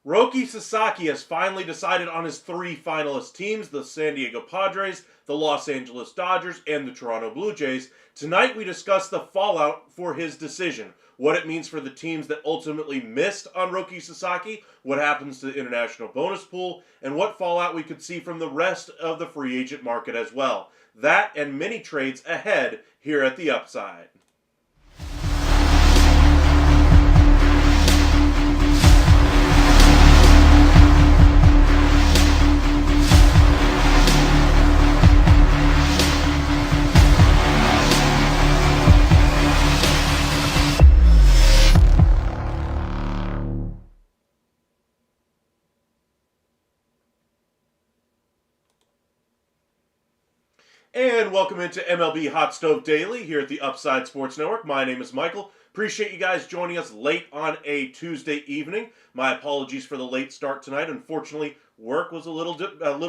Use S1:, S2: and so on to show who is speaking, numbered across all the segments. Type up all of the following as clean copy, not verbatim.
S1: Roki Sasaki has finally decided on his three finalist teams, the San Diego Padres, the Los Angeles Dodgers, and the Toronto Blue Jays. Tonight we discuss the fallout for his decision, what it means for the teams that ultimately missed on Roki Sasaki, what happens to the international bonus pool, and what fallout we could see from the rest of the free agent market as well. That and many trades ahead here at the Upside. And welcome into MLB Hot Stove Daily here at the Upside Sports Network. My name is Michael. Appreciate you guys joining us late on a Tuesday evening. My apologies for the late start tonight. Unfortunately, work was a little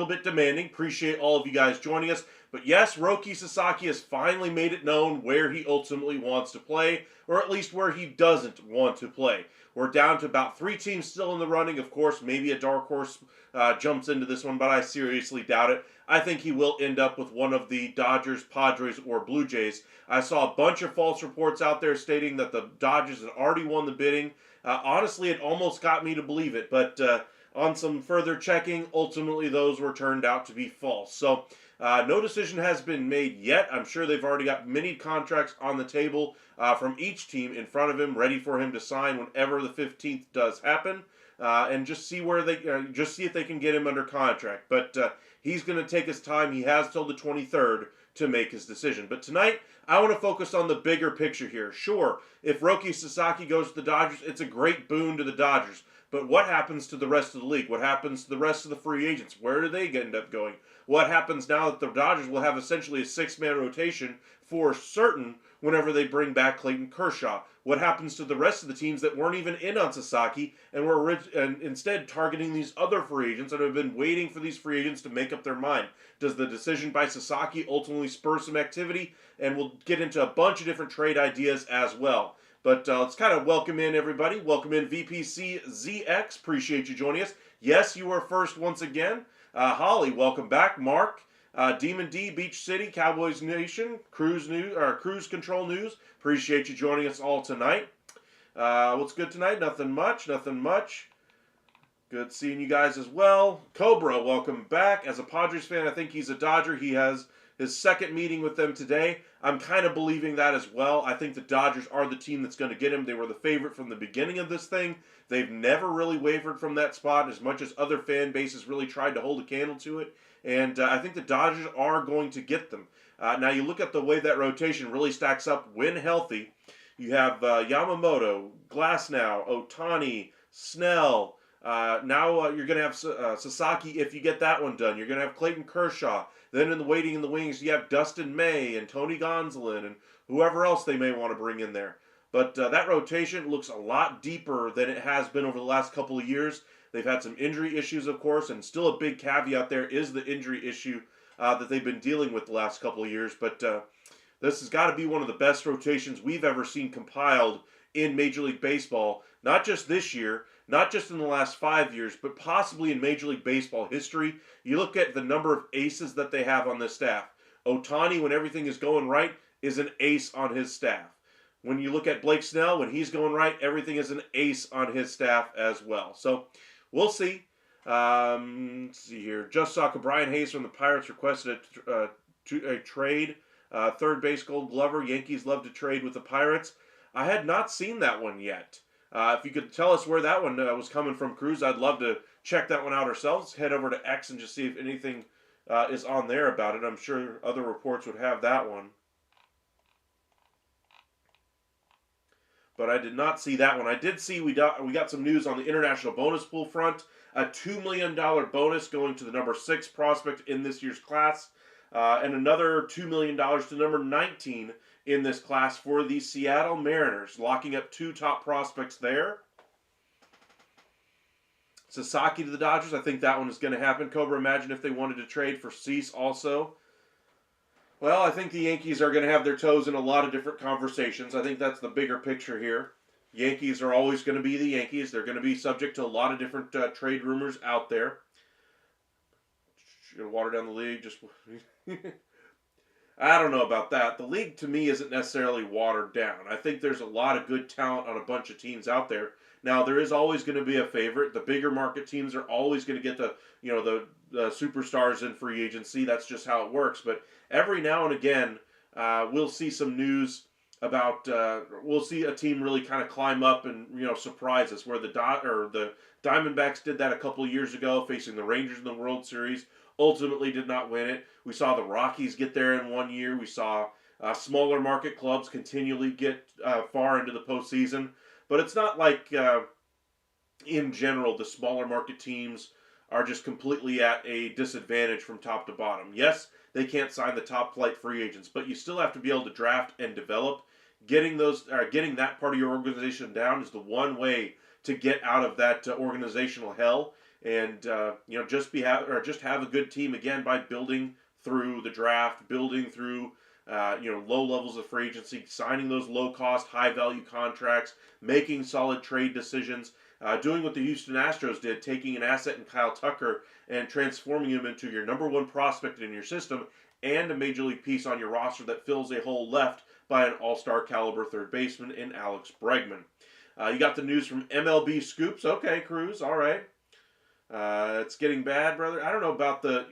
S1: bit demanding. Appreciate all of you guys joining us. But yes, Roki Sasaki has finally made it known where he ultimately wants to play, or at least where he doesn't want to play. We're down to about 3 teams still in the running. Of course, maybe a dark horse jumps into this one, but I seriously doubt it. I think he will end up with one of the Dodgers, Padres, or Blue Jays. I saw a bunch of false reports out there stating that the Dodgers had already won the bidding. Honestly, it almost got me to believe it, but on some further checking, ultimately those were turned out to be false. So no decision has been made yet. I'm sure they've already got many contracts on the table from each team in front of him, ready for him to sign whenever the 15th does happen, and just see where they just see if they can get him under contract. But he's going to take his time. He has till the 23rd to make his decision. But tonight, I want to focus on the bigger picture here. Sure, if Roki Sasaki goes to the Dodgers, it's a great boon to the Dodgers. But what happens to the rest of the league? What happens to the rest of the free agents? Where do they end up going? What happens now that the Dodgers will have essentially a 6-man rotation for certain whenever they bring back Clayton Kershaw? What happens to the rest of the teams that weren't even in on Sasaki and were instead targeting these other free agents and have been waiting for these free agents to make up their mind? Does the decision by Sasaki ultimately spur some activity? And we'll get into a bunch of different trade ideas as well. But let's kind of welcome in everybody. Welcome in VPC ZX. Appreciate you joining us. Yes, you are first once again. Holly, welcome back. Mark, Demon D, Beach City, Cowboys Nation, Cruise Control News. Appreciate you joining us all tonight. What's good tonight? Nothing much. Good seeing you guys as well. Cobra, welcome back. As a Padres fan, I think he's a Dodger. He has his second meeting with them today. I'm kind of believing that as well. I think the Dodgers are the team that's going to get him. They were the favorite from the beginning of this thing. They've never really wavered from that spot as much as other fan bases really tried to hold a candle to it. And I think the Dodgers are going to get them. Now you look at the way that rotation really stacks up when healthy. You have Yamamoto, Glasnow, Ohtani, Snell. Now you're going to have Sasaki if you get that one done. You're going to have Clayton Kershaw. Then waiting in the wings, you have Dustin May and Tony Gonsolin and whoever else they may want to bring in there. But that rotation looks a lot deeper than it has been over the last couple of years. They've had some injury issues, of course, and still a big caveat there is the injury issue that they've been dealing with the last couple of years. But this has got to be one of the best rotations we've ever seen compiled in Major League Baseball, not just this year, not just in the last 5 years, but possibly in Major League Baseball history. You look at the number of aces that they have on this staff. Ohtani, when everything is going right, is an ace on his staff. When you look at Blake Snell, when he's going right, everything is an ace on his staff as well. So we'll see. Let's see here. Just saw Brian Hayes from the Pirates requested a trade. Third base Gold Glover. Yankees love to trade with the Pirates. I had not seen that one yet. If you could tell us where that one was coming from, Cruz, I'd love to check that one out ourselves. Head over to X and just see if anything is on there about it. I'm sure other reports would have that one. But I did not see that one. I did see we got some news on the international bonus pool front. A $2 million bonus going to the number 6 prospect in this year's class. And another $2 million to number 19 in this class for the Seattle Mariners, locking up 2 top prospects there. Sasaki to the Dodgers, I think that one is going to happen. Cobra, imagine if they wanted to trade for Cease also. Well, I think the Yankees are going to have their toes in a lot of different conversations. I think that's the bigger picture here. Yankees are always going to be the Yankees. They're going to be subject to a lot of different trade rumors out there. Should water down the league. Just I don't know about that. The league, to me, isn't necessarily watered down. I think there's a lot of good talent on a bunch of teams out there. Now, there is always going to be a favorite. The bigger market teams are always going to get the superstars in free agency. That's just how it works. But every now and again, we'll see some news about. We'll see a team really kind of climb up and surprise us. Where the Diamondbacks did that a couple of years ago, facing the Rangers in the World Series. Ultimately, did not win it. We saw the Rockies get there in one year. We saw smaller market clubs continually get far into the postseason. But it's not like, in general, the smaller market teams are just completely at a disadvantage from top to bottom. Yes, they can't sign the top flight free agents, but you still have to be able to draft and develop. Getting that part of your organization down is the one way to get out of that organizational hell, and just have a good team again by building through the draft, building through low levels of free agency, signing those low-cost, high-value contracts, making solid trade decisions, doing what the Houston Astros did, taking an asset in Kyle Tucker and transforming him into your number 1 prospect in your system and a major league piece on your roster that fills a hole left by an all-star caliber third baseman in Alex Bregman. You got the news from MLB Scoops. Okay, Cruz, all right. It's getting bad, brother. I don't know about the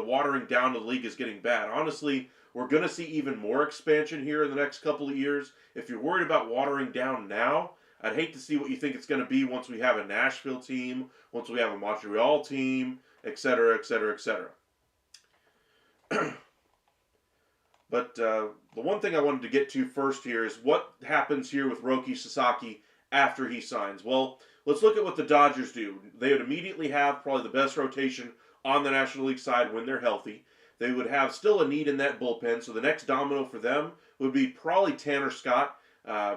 S1: watering down of the league is getting bad. Honestly, we're going to see even more expansion here in the next couple of years. If you're worried about watering down now, I'd hate to see what you think it's going to be once we have a Nashville team, once we have a Montreal team, etc., etc., etc. But the one thing I wanted to get to first here is what happens here with Roki Sasaki after he signs. Well, let's look at what the Dodgers do. They would immediately have probably the best rotation on the National League side when they're healthy. They would have still a need in that bullpen, so the next domino for them would be probably Tanner Scott.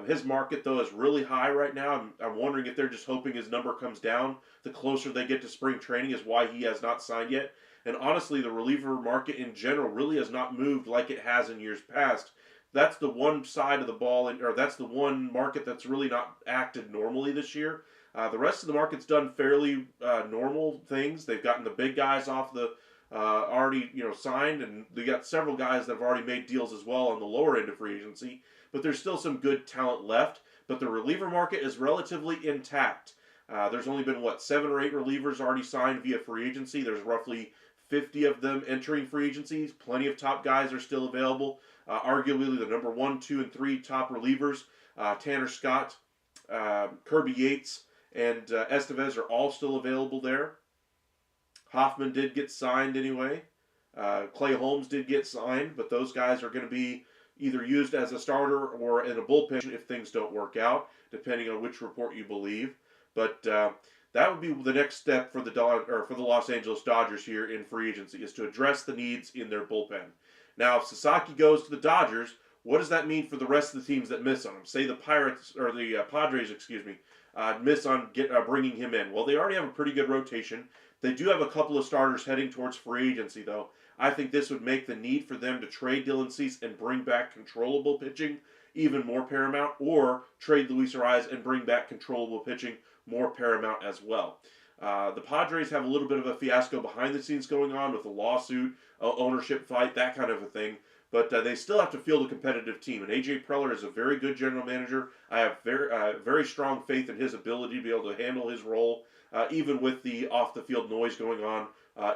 S1: His market, though, is really high right now. I'm wondering if they're just hoping his number comes down the closer they get to spring training, is why he has not signed yet. And honestly, the reliever market in general really has not moved like it has in years past. That's the one side of the ball, or that's the one market that's really not acted normally this year. The rest of the market's done fairly normal things. They've gotten the big guys off the already signed, and they got several guys that have already made deals as well on the lower end of free agency. But there's still some good talent left. But the reliever market is relatively intact. There's only been 7 or 8 relievers already signed via free agency. There's roughly 50 of them entering free agencies. Plenty of top guys are still available. Arguably the number 1, 2, and 3 top relievers, Tanner Scott, Kirby Yates, and Estevez are all still available there. Hoffman did get signed anyway. Clay Holmes did get signed, but those guys are going to be either used as a starter or in a bullpen if things don't work out, depending on which report you believe. But that would be the next step for the Los Angeles Dodgers here in free agency, is to address the needs in their bullpen. Now, if Sasaki goes to the Dodgers, what does that mean for the rest of the teams that miss on him? Say the Padres, miss on bringing him in? Well, they already have a pretty good rotation. They do have a couple of starters heading towards free agency, though. I think this would make the need for them to trade Dylan Cease and bring back controllable pitching even more paramount, or trade Luis Arraez and bring back controllable pitching more paramount as well. The Padres have a little bit of a fiasco behind the scenes going on with a lawsuit, ownership fight, that kind of a thing. But they still have to field a competitive team. And A.J. Preller is a very good general manager. I have very strong faith in his ability to be able to handle his role, even with the off-the-field noise going on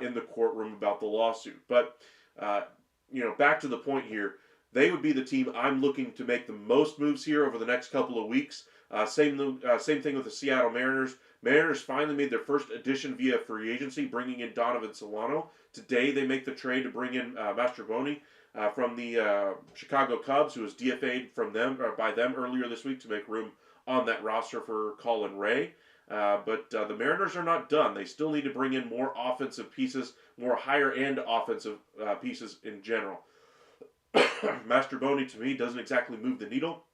S1: in the courtroom about the lawsuit. But, back to the point here, they would be the team I'm looking to make the most moves here over the next couple of weeks. Same thing with the Seattle Mariners. Mariners finally made their first addition via free agency, bringing in Donovan Solano. Today they make the trade to bring in Mastrobuoni from the Chicago Cubs, who was DFA'd by them earlier this week to make room on that roster for Colin Ray. But the Mariners are not done. They still need to bring in more offensive pieces, more higher-end offensive pieces in general. Mastrobuoni, to me, doesn't exactly move the needle,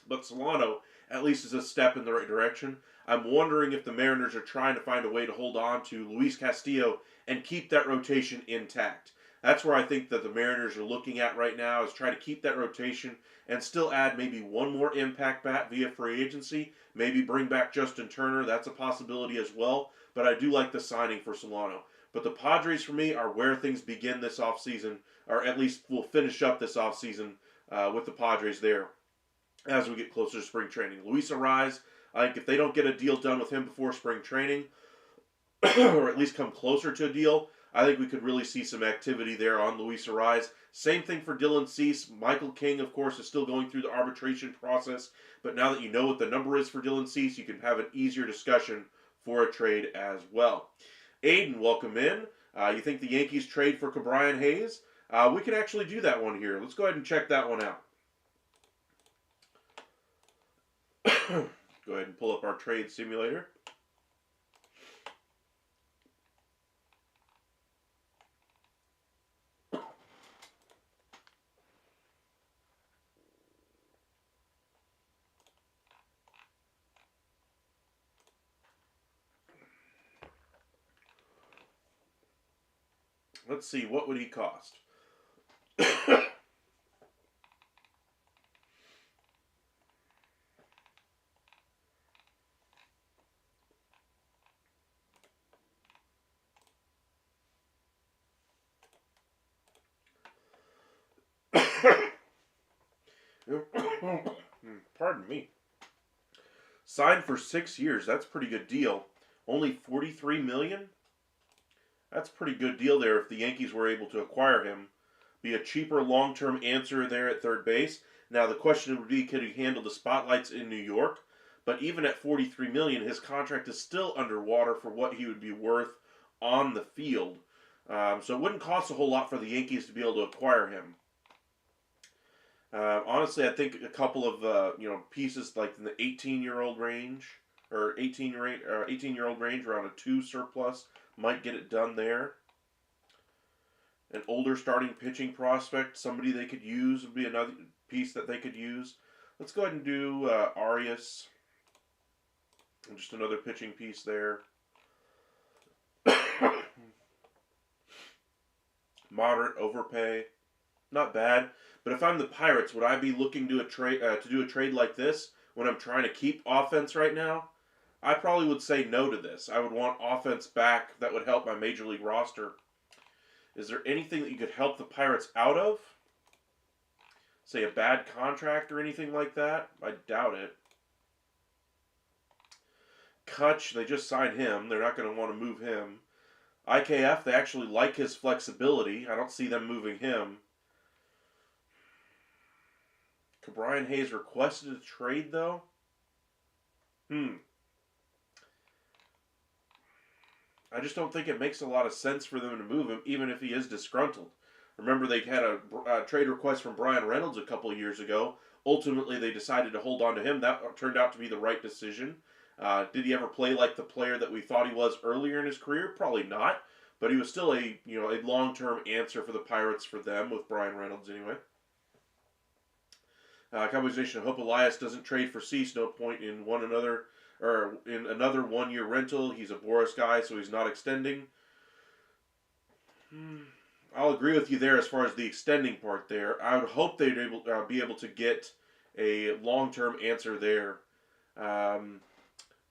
S1: but Solano at least is a step in the right direction. I'm wondering if the Mariners are trying to find a way to hold on to Luis Castillo and keep that rotation intact. That's where I think that the Mariners are looking at right now, is trying to keep that rotation and still add maybe one more impact bat via free agency. Maybe bring back Justin Turner. That's a possibility as well. But I do like the signing for Solano. But the Padres, for me, are where things begin this offseason, or at least will finish up this offseason with the Padres there as we get closer to spring training. Luis Arraez, I think if they don't get a deal done with him before spring training, or at least come closer to a deal, I think we could really see some activity there on Luis Arraez. Same thing for Dylan Cease. Michael King, of course, is still going through the arbitration process. But now that you know what the number is for Dylan Cease, you can have an easier discussion for a trade as well. Aiden, welcome in. You think the Yankees trade for Ke'Bryan Hayes? We can actually do that one here. Let's go ahead and check that one out. Go ahead and pull up our trade simulator. Let's see, what would he cost? Pardon me. Signed for 6 years. That's a pretty good deal. Only $43 million? That's a pretty good deal there if the Yankees were able to acquire him. Be a cheaper long-term answer there at third base. Now the question would be, could he handle the spotlights in New York? But even at $43 million, his contract is still underwater for what he would be worth on the field. So it wouldn't cost a whole lot for the Yankees to be able to acquire him. Honestly, I think a couple of pieces like in the 18-year-old range, or 18-year-old range around a 2 surplus might get it done there. An older starting pitching prospect, somebody they could use, would be another piece that they could use. Let's go ahead and do Arias. And just another pitching piece there. Moderate overpay. Not bad. But if I'm the Pirates, would I be looking to do a trade like this when I'm trying to keep offense right now? I probably would say no to this. I would want offense back that would help my Major League roster. Is there anything that you could help the Pirates out of? Say a bad contract or anything like that? I doubt it. Kutch, they just signed him. They're not going to want to move him. IKF, they actually like his flexibility. I don't see them moving him. Ke'Bryan Hayes requested a trade, though? I just don't think it makes a lot of sense for them to move him, even if he is disgruntled. Remember, they had a trade request from Brian Reynolds a couple of years ago. Ultimately, they decided to hold on to him. That turned out to be the right decision. Did he ever play like the player that we thought he was earlier in his career? Probably not. But he was still a long-term answer for the Pirates for them, with Brian Reynolds anyway. Cowboys Nation, I hope Elias doesn't trade for Cease. No point in one another. or in another 1-year rental. He's a Boris guy, so he's not extending. I'll agree with you there as far as the extending part there. I would hope they'd be able to get a long-term answer there. Um,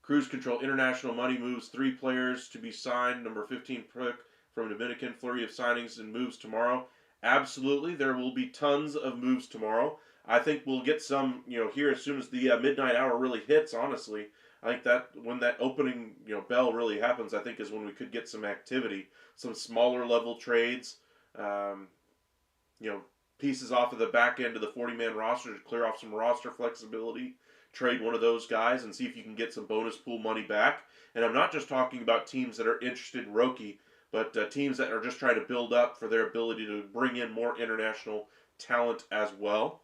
S1: Cruise Control International Money moves 3 players to be signed. Number 15 pick from Dominican. Flurry of signings and moves tomorrow. Absolutely, there will be tons of moves tomorrow. I think we'll get some, here as soon as the midnight hour really hits. Honestly, I think that when that opening, bell really happens, I think is when we could get some activity, some smaller level trades, um, you know, pieces off of the back end of the 40-man roster to clear off some roster flexibility. Trade one of those guys and see if you can get some bonus pool money back. And I'm not just talking about teams that are interested in Roki, but teams that are just trying to build up for their ability to bring in more international talent as well.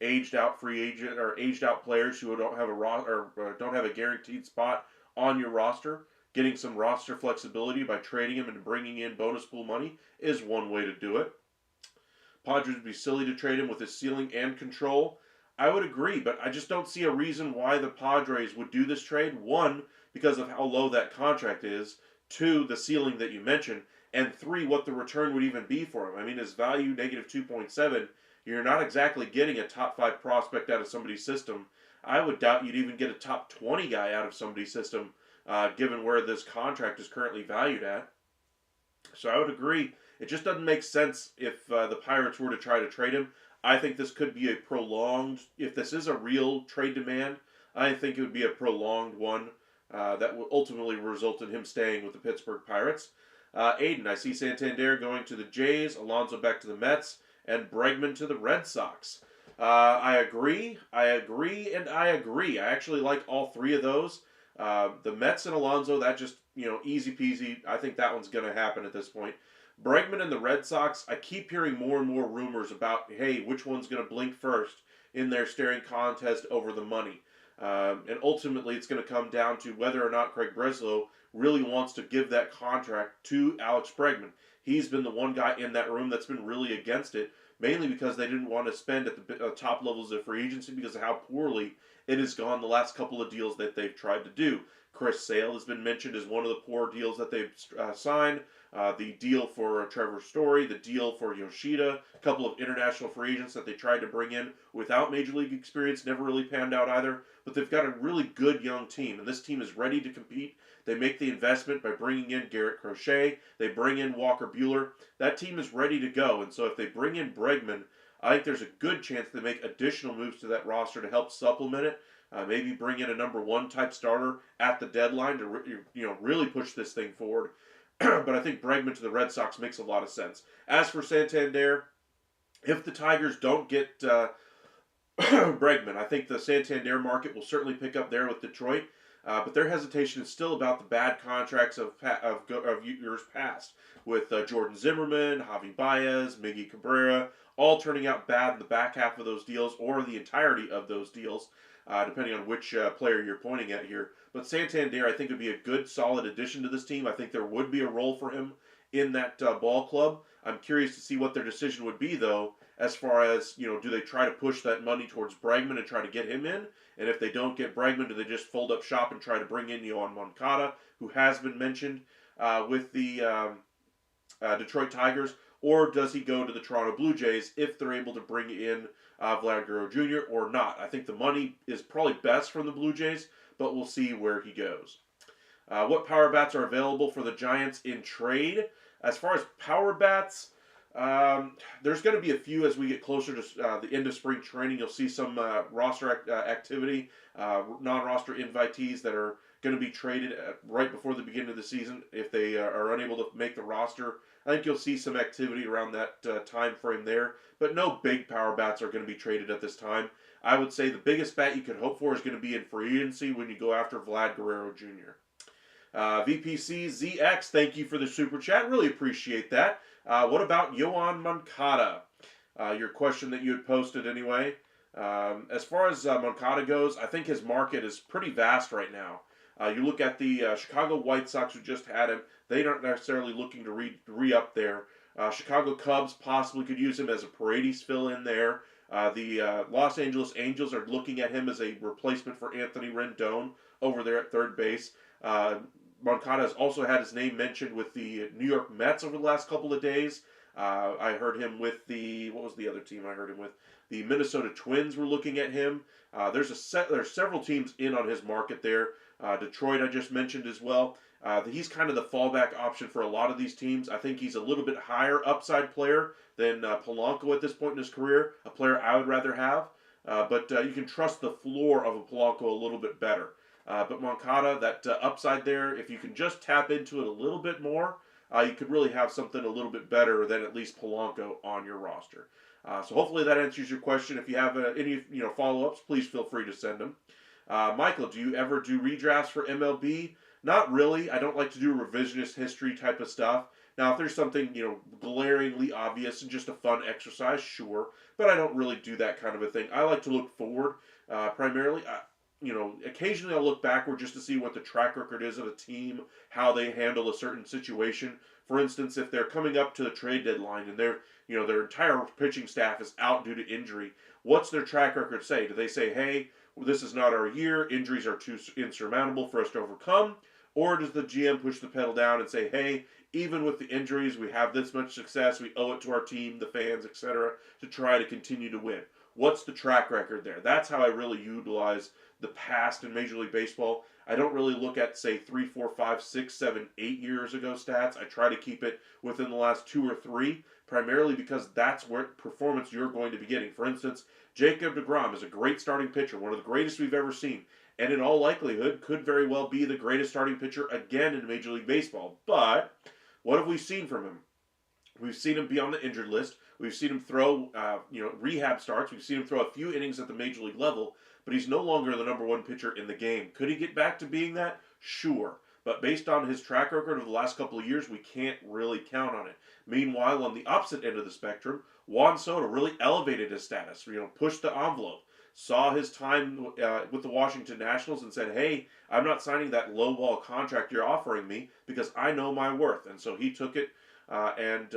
S1: Aged out free agent or aged out players who don't have don't have a guaranteed spot on your roster. Getting some roster flexibility by trading them and bringing in bonus pool money is one way to do it. Padres would be silly to trade him with his ceiling and control. I would agree, but I just don't see a reason why the Padres would do this trade. One, because of how low that contract is. Two, the ceiling that you mentioned. And three, what the return would even be for him. I mean, his value, negative 2.7, you're not exactly getting a top 5 prospect out of somebody's system. I would doubt you'd even get a top 20 guy out of somebody's system, given where this contract is currently valued at. So I would agree. It just doesn't make sense if the Pirates were to try to trade him. I think this could be a prolonged, if this is a real trade demand, I think it would be a prolonged one that would ultimately result in him staying with the Pittsburgh Pirates. Aiden, I see Santander going to the Jays, Alonso back to the Mets, and Bregman to the Red Sox. I agree, and I agree. I actually like all 3 of those. The Mets and Alonso, that just, easy peasy. I think that one's going to happen at this point. Bregman and the Red Sox, I keep hearing more and more rumors about, hey, which one's going to blink first in their staring contest over the money. And ultimately, it's going to come down to whether or not Craig Breslow really wants to give that contract to Alex Bregman. He's been the one guy in that room that's been really against it, mainly because they didn't want to spend at the top levels of free agency because of how poorly it has gone the last couple of deals that they've tried to do. Chris Sale has been mentioned as one of the poor deals that they've signed. The deal for Trevor Story, the deal for Yoshida, a couple of international free agents that they tried to bring in without major league experience, never really panned out either. But they've got a really good young team, and this team is ready to compete. They make the investment by bringing in Garrett Crochet. They bring in Walker Buehler. That team is ready to go, and so if they bring in Bregman, I think there's a good chance they make additional moves to that roster to help supplement it. Maybe bring in a number 1 type starter at the deadline to really push this thing forward. But I think Bregman to the Red Sox makes a lot of sense. As for Santander, if the Tigers don't get Bregman, I think the Santander market will certainly pick up there with Detroit. But their hesitation is still about the bad contracts of years past, with Jordan Zimmerman, Javi Baez, Miggy Cabrera, all turning out bad in the back half of those deals or the entirety of those deals, depending on which player you're pointing at here. But Santander, I think, would be a good, solid addition to this team. I think there would be a role for him in that ball club. I'm curious to see what their decision would be, though, as far as, do they try to push that money towards Bregman and try to get him in? And if they don't get Bregman, do they just fold up shop and try to bring in Yoan Moncada, who has been mentioned with the Detroit Tigers? Or does he go to the Toronto Blue Jays if they're able to bring in Vlad Guerrero Jr. or not? I think the money is probably best from the Blue Jays, but we'll see where he goes. What power bats are available for the Giants in trade? As far as power bats, there's going to be a few as we get closer to the end of spring training. You'll see some roster activity, non-roster invitees that are going to be traded right before the beginning of the season if they are unable to make the roster. I think you'll see some activity around that time frame there, but no big power bats are going to be traded at this time. I would say the biggest bat you could hope for is going to be in free agency when you go after Vlad Guerrero Jr. VPC ZX, thank you for the super chat. Really appreciate that. What about Yoan Moncada? Your question that you had posted anyway. As far as Moncada goes, I think his market is pretty vast right now. You look at the Chicago White Sox who just had him. They aren't necessarily looking to re-up there. Chicago Cubs possibly could use him as a Paredes fill-in there. The Los Angeles Angels are looking at him as a replacement for Anthony Rendon, over there at third base. Moncada has also had his name mentioned with the New York Mets over the last couple of days. I heard him with what was the other team I heard him with? The Minnesota Twins were looking at him. There's several teams in on his market there. Detroit I just mentioned as well. He's kind of the fallback option for a lot of these teams. I think he's a little bit higher upside player than Polanco at this point in his career, a player I would rather have. But you can trust the floor of a Polanco a little bit better. But Moncada, that upside there, if you can just tap into it a little bit more, you could really have something a little bit better than at least Polanco on your roster. So hopefully that answers your question. If you have any follow-ups, please feel free to send them. Michael, do you ever do redrafts for MLB? Not really. I don't like to do revisionist history type of stuff. Now, if there's something, glaringly obvious and just a fun exercise, sure. But I don't really do that kind of a thing. I like to look forward primarily. Occasionally I'll look backward just to see what the track record is of a team, how they handle a certain situation. For instance, if they're coming up to the trade deadline and their entire pitching staff is out due to injury, what's their track record say? Do they say, hey, this is not our year, injuries are too insurmountable for us to overcome? Or does the GM push the pedal down and say, hey, even with the injuries, we have this much success, we owe it to our team, the fans, etc., to try to continue to win? What's the track record there? That's how I really utilize the past in Major League Baseball. I don't really look at, say, 3, 4, 5, 6, 7, 8 years ago stats. I try to keep it within the last 2 or 3, primarily because that's where performance you're going to be getting. For instance, Jacob deGrom is a great starting pitcher, one of the greatest we've ever seen, and in all likelihood could very well be the greatest starting pitcher again in Major League Baseball. But what have we seen from him? We've seen him be on the injured list. We've seen him throw, rehab starts. We've seen him throw a few innings at the major league level, but he's no longer the number one pitcher in the game. Could he get back to being that? Sure. But based on his track record of the last couple of years, we can't really count on it. Meanwhile, on the opposite end of the spectrum, Juan Soto really elevated his status, pushed the envelope, saw his time with the Washington Nationals and said, hey, I'm not signing that lowball contract you're offering me because I know my worth. And so he took it and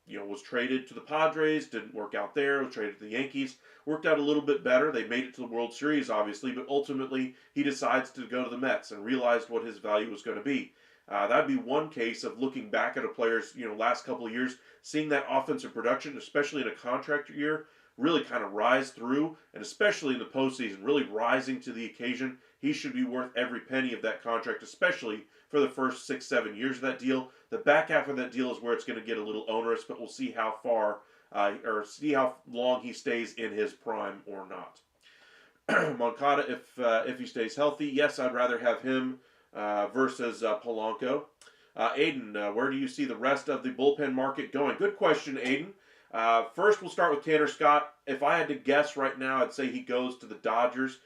S1: was traded to the Padres, didn't work out there, was traded to the Yankees, worked out a little bit better. They made it to the World Series, obviously, but ultimately he decides to go to the Mets and realized what his value was going to be. That'd be one case of looking back at a player's last couple of years, seeing that offensive production, especially in a contract year, really kind of rise through, and especially in the postseason, really rising to the occasion. He should be worth every penny of that contract, especially for the first 6, 7 years of that deal. The back half of that deal is where it's going to get a little onerous, but we'll see how far or see how long he stays in his prime or not. Moncada, if he stays healthy, yes, I'd rather have him versus Polanco. Aiden, where do you see the rest of the bullpen market going? Good question, Aiden. First, we'll start with Tanner Scott. If I had to guess right now, I'd say he goes to the Dodgers.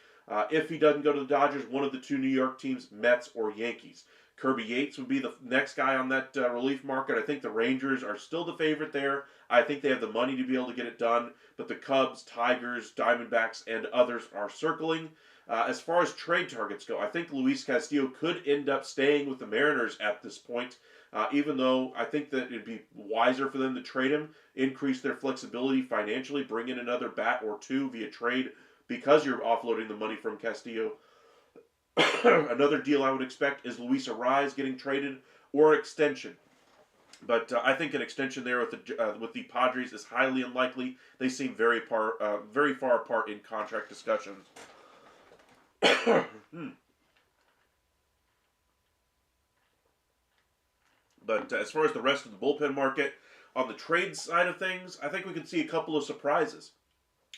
S1: If he doesn't go to the Dodgers, one of the 2 New York teams, Mets or Yankees. Kirby Yates would be the next guy on that relief market. I think the Rangers are still the favorite there. I think they have the money to be able to get it done. But the Cubs, Tigers, Diamondbacks, and others are circling. As far as trade targets go, I think Luis Castillo could end up staying with the Mariners at this point. Even though I think that it'd be wiser for them to trade him, increase their flexibility financially, bring in another bat or 2 via trade because you're offloading the money from Castillo. Another deal I would expect is Luis Arraez getting traded or extension. But I think an extension there with the Padres is highly unlikely. They seem very far apart in contract discussions. But as far as the rest of the bullpen market, on the trade side of things, I think we could see a couple of surprises.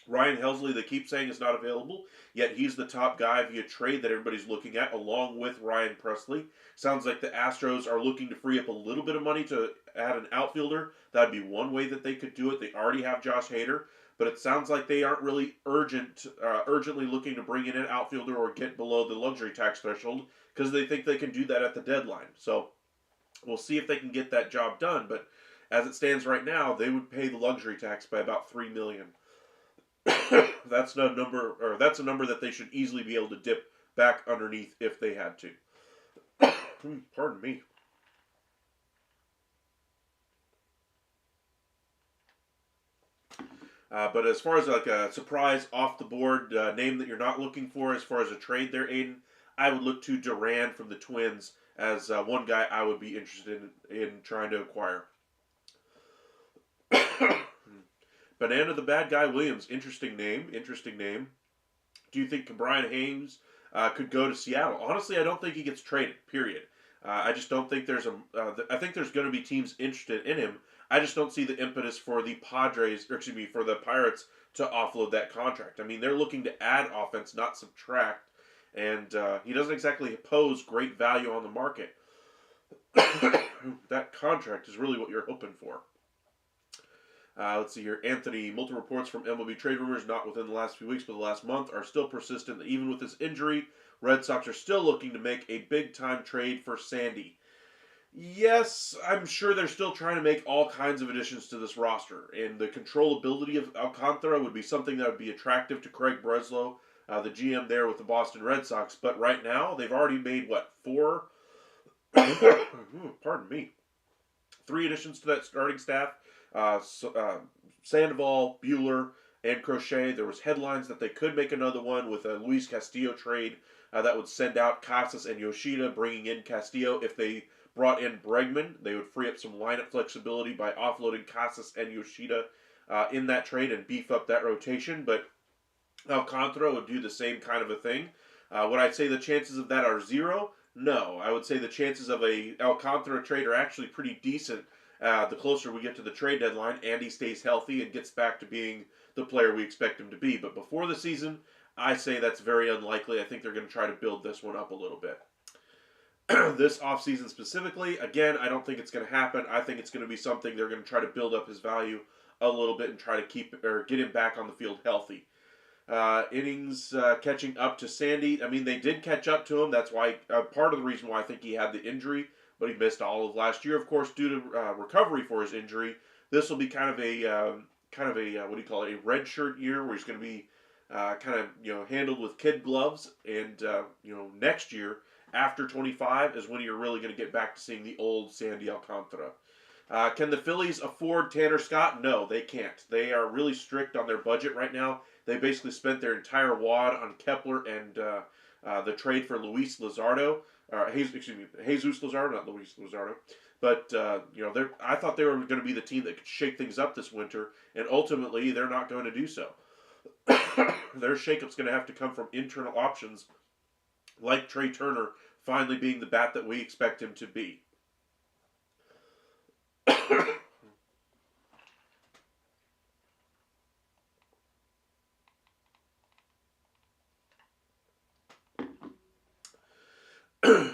S1: Ryan Helsley, they keep saying, is not available, yet he's the top guy via trade that everybody's looking at, along with Ryan Presley. Sounds like the Astros are looking to free up a little bit of money to add an outfielder. That'd be one way that they could do it. They already have Josh Hader, but it sounds like they aren't really urgently looking to bring in an outfielder or get below the luxury tax threshold because they think they can do that at the deadline. So we'll see if they can get that job done. But as it stands right now, they would pay the luxury tax by about $3 million. That's a number that they should easily be able to dip back underneath if they had to. Pardon me. But as far as like a surprise off the board name that you're not looking for as far as a trade there, Aiden, I would look to Duran from the Twins as one guy I would be interested in trying to acquire. Banana the Bad Guy Williams, interesting name. Do you think Brian Haynes could go to Seattle? Honestly, I don't think he gets traded. Period. I just don't think there's I think there's going to be teams interested in him. I just don't see the impetus for the for the Pirates to offload that contract. I mean, they're looking to add offense, not subtract, and he doesn't exactly pose great value on the market. That contract is really what you're hoping for. Let's see here. Anthony, multiple reports from MLB trade rumors, not within the last few weeks, but the last month, are still persistent. Even with his injury, Red Sox are still looking to make a big-time trade for Sandy. Yes, I'm sure they're still trying to make all kinds of additions to this roster, and the controllability of Alcantara would be something that would be attractive to Craig Breslow, the GM there with the Boston Red Sox. But right now, they've already made, four? Pardon me. 3 additions to that starting staff. Sandoval, Buehler, and Crochet. There was headlines that they could make another one with a Luis Castillo trade that would send out Casas and Yoshida, bringing in Castillo. If they brought in Bregman, they would free up some lineup flexibility by offloading Casas and Yoshida in that trade and beef up that rotation. But Alcantara would do the same kind of a thing. Would I say the chances of that are 0? No. I would say the chances of a Alcantara trade are actually pretty decent. The closer we get to the trade deadline, Andy stays healthy and gets back to being the player we expect him to be. But before the season, I say that's very unlikely. I think they're going to try to build this one up a little bit. This offseason specifically, again, I don't think it's going to happen. I think it's going to be something they're going to try to build up his value a little bit and try to get him back on the field healthy. Innings catching up to Sandy. I mean, they did catch up to him. That's why part of the reason why I think he had the injury. But he missed all of last year, of course, due to recovery for his injury. This will be kind of a what do you call it? A red shirt year where he's going to be handled with kid gloves. And next year, after 25, is when you're really going to get back to seeing the old Sandy Alcantara. Can the Phillies afford Tanner Scott? No, they can't. They are really strict on their budget right now. They basically spent their entire wad on Kepler and the trade for Luis Luzardo. Jesus Luzardo, not Luis Luzardo. But, I thought they were going to be the team that could shake things up this winter, and ultimately they're not going to do so. Their shakeup's going to have to come from internal options, like Trey Turner finally being the bat that we expect him to be.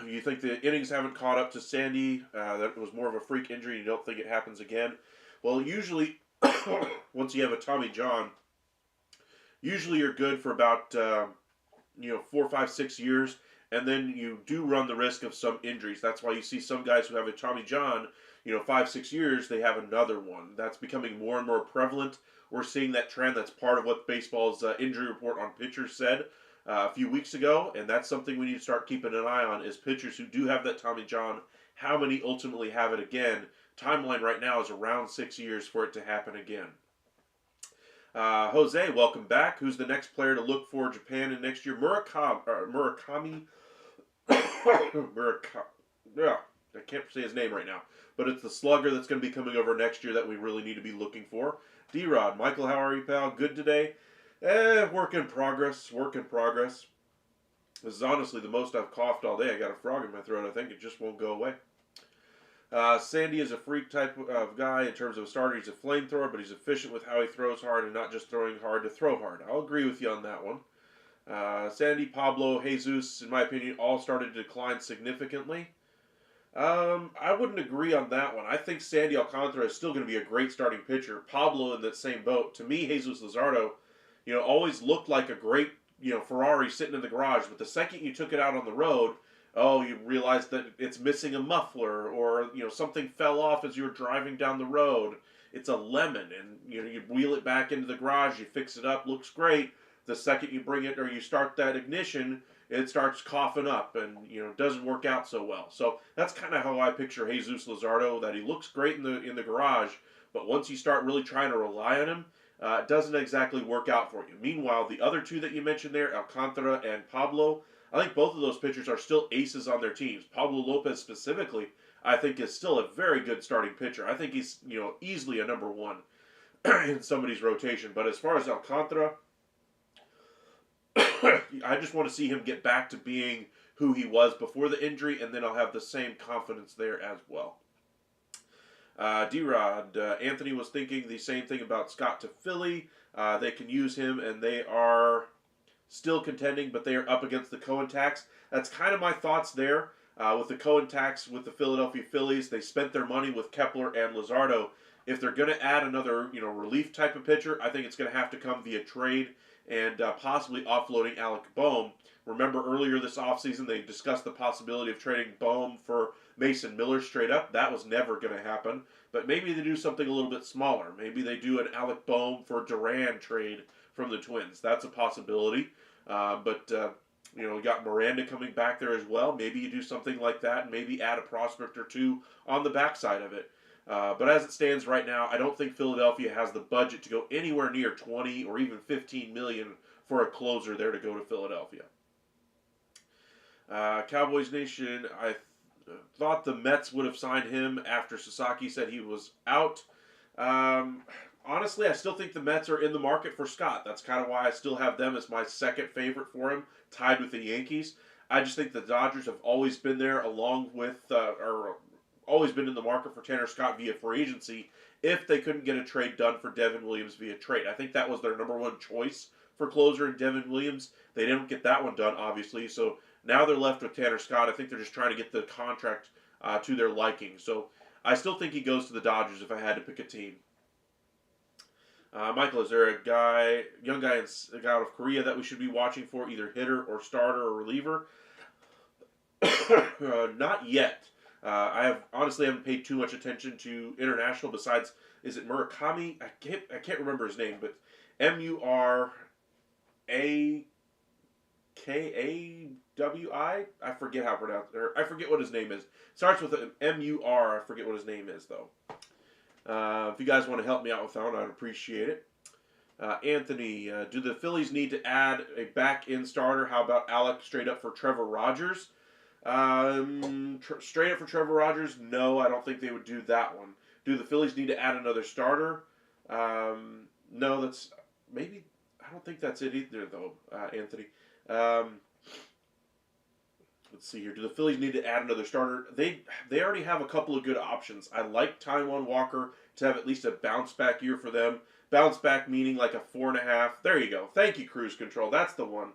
S1: You think the innings haven't caught up to Sandy? That was more of a freak injury. You don't think it happens again? Well, usually, once you have a Tommy John, usually you're good for about 4, 5, 6 years, and then you do run the risk of some injuries. That's why you see some guys who have a Tommy John, 5, 6 years, they have another one. That's becoming more and more prevalent. We're seeing that trend. That's part of what baseball's injury report on pitchers said a few weeks ago, and that's something we need to start keeping an eye on is pitchers who do have that Tommy John, how many ultimately have it again. Timeline right now is around 6 years for it to happen again. Jose, welcome back. Who's the next player to look for Japan in next year? Murakami. Yeah, I can't say his name right now, but it's the slugger that's going to be coming over next year that we really need to be looking for. D-Rod, Michael, how are you, pal? Good today? Work in progress. This is honestly the most I've coughed all day. I got a frog in my throat. I think it just won't go away. Sandy is a freak type of guy in terms of a starter. He's a flamethrower, but he's efficient with how he throws hard and not just throwing hard to throw hard. I'll agree with you on that one. Sandy, Pablo, Jesus, in my opinion, all started to decline significantly. I wouldn't agree on that one. I think Sandy Alcantara is still going to be a great starting pitcher. Pablo in that same boat. To me, Jesus Luzardo, always looked like a great, Ferrari sitting in the garage. But the second you took it out on the road, you realized that it's missing a muffler or, something fell off as you were driving down the road. It's a lemon and, you wheel it back into the garage, you fix it up, looks great. The second you bring it or you start that ignition, it starts coughing up and, doesn't work out so well. So that's kind of how I picture Jesus Luzardo, that he looks great in the garage, but once you start really trying to rely on him, it doesn't exactly work out for you. Meanwhile, the other two that you mentioned there, Alcantara and Pablo, I think both of those pitchers are still aces on their teams. Pablo Lopez specifically, I think, is still a very good starting pitcher. I think he's, easily a number one in somebody's rotation. But as far as Alcantara, I just want to see him get back to being who he was before the injury, and then I'll have the same confidence there as well. D-Rod, Anthony was thinking the same thing about Scott to Philly. They can use him, and they are still contending, but they are up against the Cohen tax. That's kind of my thoughts there. With the Cohen tax with the Philadelphia Phillies, they spent their money with Kepler and Luzardo. If they're going to add another, relief type of pitcher, I think it's going to have to come via trade and possibly offloading Alec Boehm. Remember earlier this offseason, they discussed the possibility of trading Boehm for Mason Miller straight up. That was never going to happen. But maybe they do something a little bit smaller. Maybe they do an Alec Boehm for Duran trade from the Twins. That's a possibility. We got Miranda coming back there as well. Maybe you do something like that and maybe add a prospect or two on the backside of it. But as it stands right now, I don't think Philadelphia has the budget to go anywhere near 20 or even 15 million for a closer there to go to Philadelphia. Cowboys Nation, I thought the Mets would have signed him after Sasaki said he was out. Honestly, I still think the Mets are in the market for Scott. That's kind of why I still have them as my second favorite for him, tied with the Yankees. I just think the Dodgers have always been there, along with, always been in the market for Tanner Scott via free agency if they couldn't get a trade done for Devin Williams via trade. I think that was their number one choice for closer in Devin Williams. They didn't get that one done, obviously, so now they're left with Tanner Scott. I think they're just trying to get the contract to their liking. So I still think he goes to the Dodgers if I had to pick a team. Michael, is there a young guy out of Korea that we should be watching for, either hitter or starter or reliever? Not yet. I honestly haven't paid too much attention to international. Besides, is it Murakami? I can't remember his name, but Murakawi. I forget how to pronounce it. I forget what his name is. Starts with an M-U-R. I forget what his name is though. If you guys want to help me out with that one, I'd appreciate it. Anthony, do the Phillies need to add a back-end starter? How about Alec straight up for Trevor Rogers? Straight up for Trevor Rogers? No, I don't think they would do that one. Do the Phillies need to add another starter? No, that's maybe. I don't think that's it either, though, Anthony. Let's see here. Do the Phillies need to add another starter? They already have a couple of good options. I like Taijuan Walker to have at least a bounce back year for them. Bounce back meaning like a 4.5. There you go. Thank you, Cruise Control. That's the one.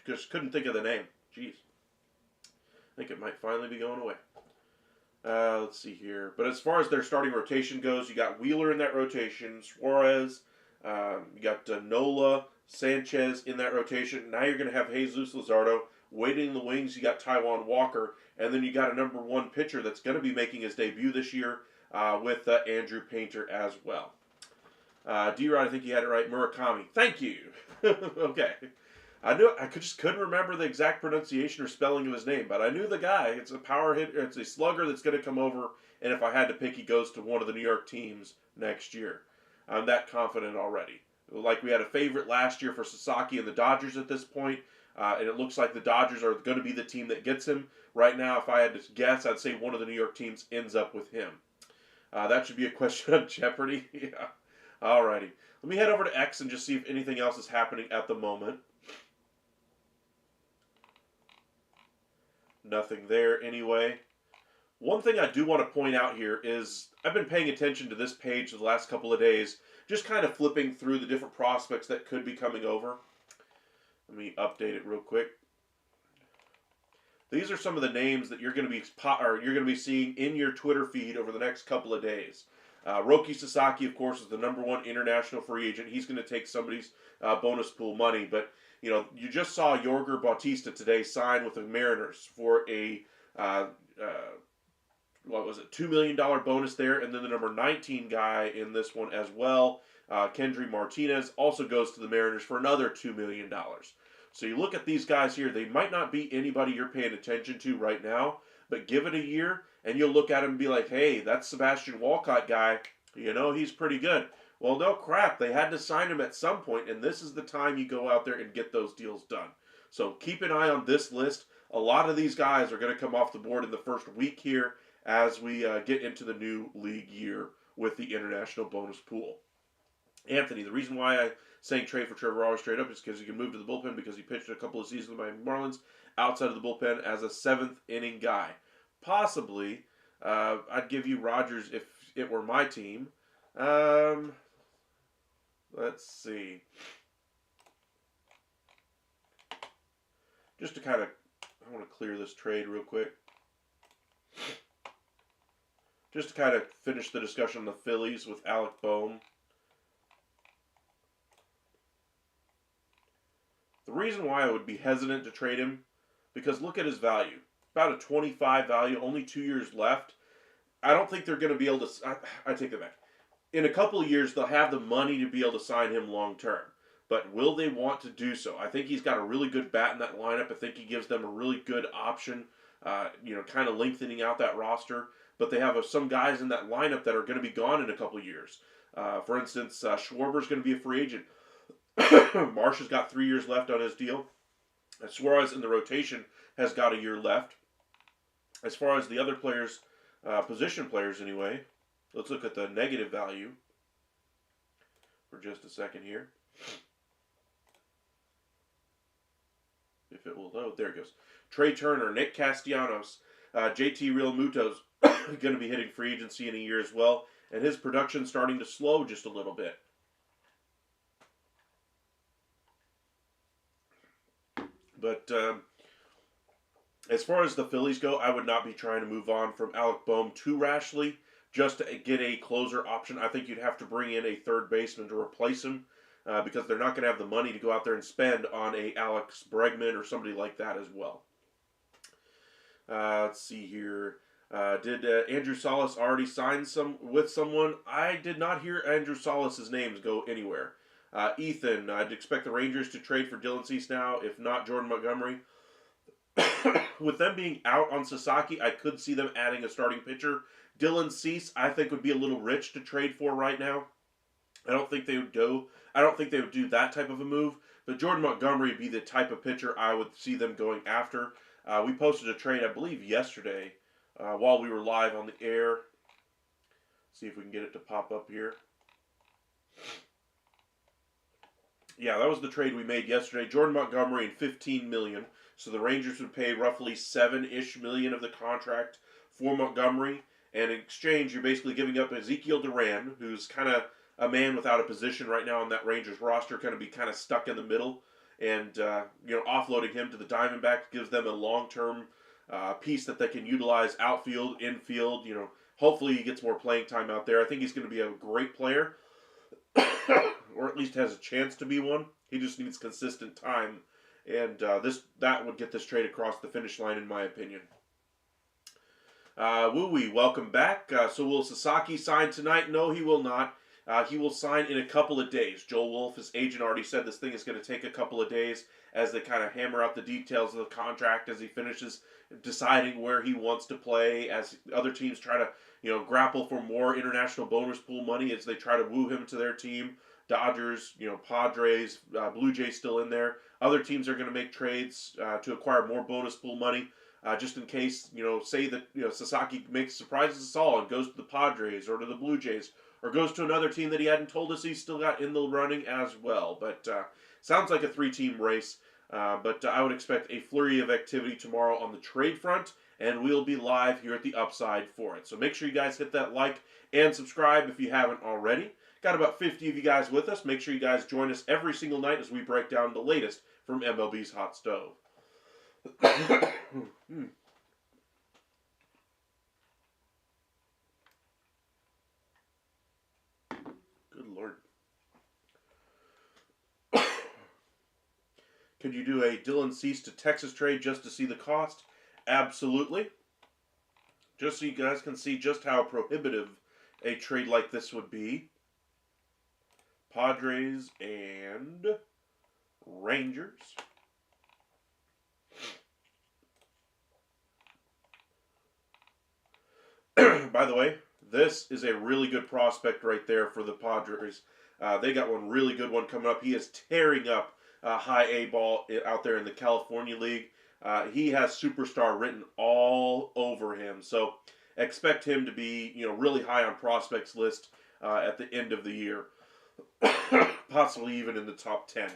S1: Just couldn't think of the name. Jeez. I think it might finally be going away. Let's see here. But as far as their starting rotation goes, you got Wheeler in that rotation, Suarez, you got Nola, Sanchez in that rotation. Now you're going to have Jesus Luzardo. Waiting in the wings, you got Taijuan Walker. And then you got a number one pitcher that's going to be making his debut this year with Andrew Painter as well. D-Rod, I think you had it right. Murakami. Thank you. Okay. I just couldn't remember the exact pronunciation or spelling of his name, but I knew the guy. It's a power hitter. It's a slugger that's going to come over, and if I had to pick, he goes to one of the New York teams next year. I'm that confident already. Like we had a favorite last year for Sasaki and the Dodgers at this point, and it looks like the Dodgers are going to be the team that gets him. Right now, if I had to guess, I'd say one of the New York teams ends up with him. That should be a question on Jeopardy. Yeah. Alrighty. Let me head over to X and just see if anything else is happening at the moment. Nothing there anyway. One thing I do want to point out here is I've been paying attention to this page the last couple of days, just kind of flipping through the different prospects that could be coming over. Let me update it real quick. These are some of the names that you're going to be seeing in your Twitter feed over the next couple of days. Roki Sasaki, of course, is the number one international free agent. He's going to take somebody's bonus pool money, but you just saw Yorger Bautista today sign with the Mariners for a $2 million bonus there, and then the number 19 guy in this one as well, Kendry Martinez, also goes to the Mariners for another $2 million. So you look at these guys here, they might not be anybody you're paying attention to right now, but give it a year, and you'll look at him and be like, hey, that Sebastian Walcott guy, he's pretty good. Well, no crap. They had to sign him at some point, and this is the time you go out there and get those deals done. So keep an eye on this list. A lot of these guys are going to come off the board in the first week here as we get into the new league year with the international bonus pool. Anthony, the reason why I saying trade for Trevor Rogers straight up is because he can move to the bullpen because he pitched a couple of seasons with my Marlins outside of the bullpen as a seventh inning guy. Possibly, I'd give you Rogers if it were my team. Let's see. Just to kind of, I want to clear this trade real quick. Just to kind of finish the discussion on the Phillies with Alec Bohm. The reason why I would be hesitant to trade him, because look at his value. About a 25 value, only 2 years left. I don't think they're going to be able to, I take that back. In a couple of years, they'll have the money to be able to sign him long term. But will they want to do so? I think he's got a really good bat in that lineup. I think he gives them a really good option, kind of lengthening out that roster. But they have some guys in that lineup that are going to be gone in a couple of years. For instance, Schwarber's going to be a free agent. Marsh has got 3 years left on his deal. Suarez in the rotation has got a year left. As far as the other players, position players anyway, let's look at the negative value for just a second here. If it will load, there it goes. Trey Turner, Nick Castellanos, JT Realmuto's going to be hitting free agency in a year as well, and his production's starting to slow just a little bit. But as far as the Phillies go, I would not be trying to move on from Alec Bohm too rashly just to get a closer option. I think you'd have to bring in a third baseman to replace him because they're not going to have the money to go out there and spend on a Alex Bregman or somebody like that as well. Let's see here. Did Andrew Salas already sign with someone? I did not hear Andrew Salas' names go anywhere. Ethan, I'd expect the Rangers to trade for Dylan Cease now, if not Jordan Montgomery. With them being out on Sasaki, I could see them adding a starting pitcher. Dylan Cease, I think, would be a little rich to trade for right now. I don't think they would do that type of a move. But Jordan Montgomery would be the type of pitcher I would see them going after. We posted a trade, I believe, yesterday while we were live on the air. See if we can get it to pop up here. Yeah, that was the trade we made yesterday. Jordan Montgomery and $15 million. So the Rangers would pay roughly $7-ish million of the contract for Montgomery. And in exchange, you're basically giving up Ezekiel Duran, who's kind of a man without a position right now on that Rangers roster, going to be kind of stuck in the middle. And, offloading him to the Diamondbacks gives them a long-term piece that they can utilize outfield, infield. Hopefully he gets more playing time out there. I think he's going to be a great player. Or at least has a chance to be one. He just needs consistent time. And that would get this trade across the finish line, in my opinion. Woo-wee, welcome back. So will Sasaki sign tonight? No, he will not. He will sign in a couple of days. Joel Wolf, his agent, already said this thing is going to take a couple of days as they kind of hammer out the details of the contract as he finishes deciding where he wants to play, as other teams try to, grapple for more international bonus pool money as they try to woo him to their team. Dodgers, Padres, Blue Jays still in there. Other teams are going to make trades to acquire more bonus pool money, just in case, say that, Sasaki makes surprises us all and goes to the Padres or to the Blue Jays or goes to another team that he hadn't told us he's still got in the running as well. But sounds like a three-team race. But I would expect a flurry of activity tomorrow on the trade front, and we'll be live here at the Upside for it. So make sure you guys hit that like and subscribe if you haven't already. Got about 50 of you guys with us. Make sure you guys join us every single night as we break down the latest from MLB's Hot Stove. Good Lord. Could you do a Dylan Cease to Texas trade just to see the cost? Absolutely. Just so you guys can see just how prohibitive a trade like this would be. Padres and Rangers. By the way, this is a really good prospect right there for the Padres. They got one really good one coming up. He is tearing up high A ball out there in the California League. He has superstar written all over him. So expect him to be, really high on prospects list at the end of the year. Possibly even in the top 10.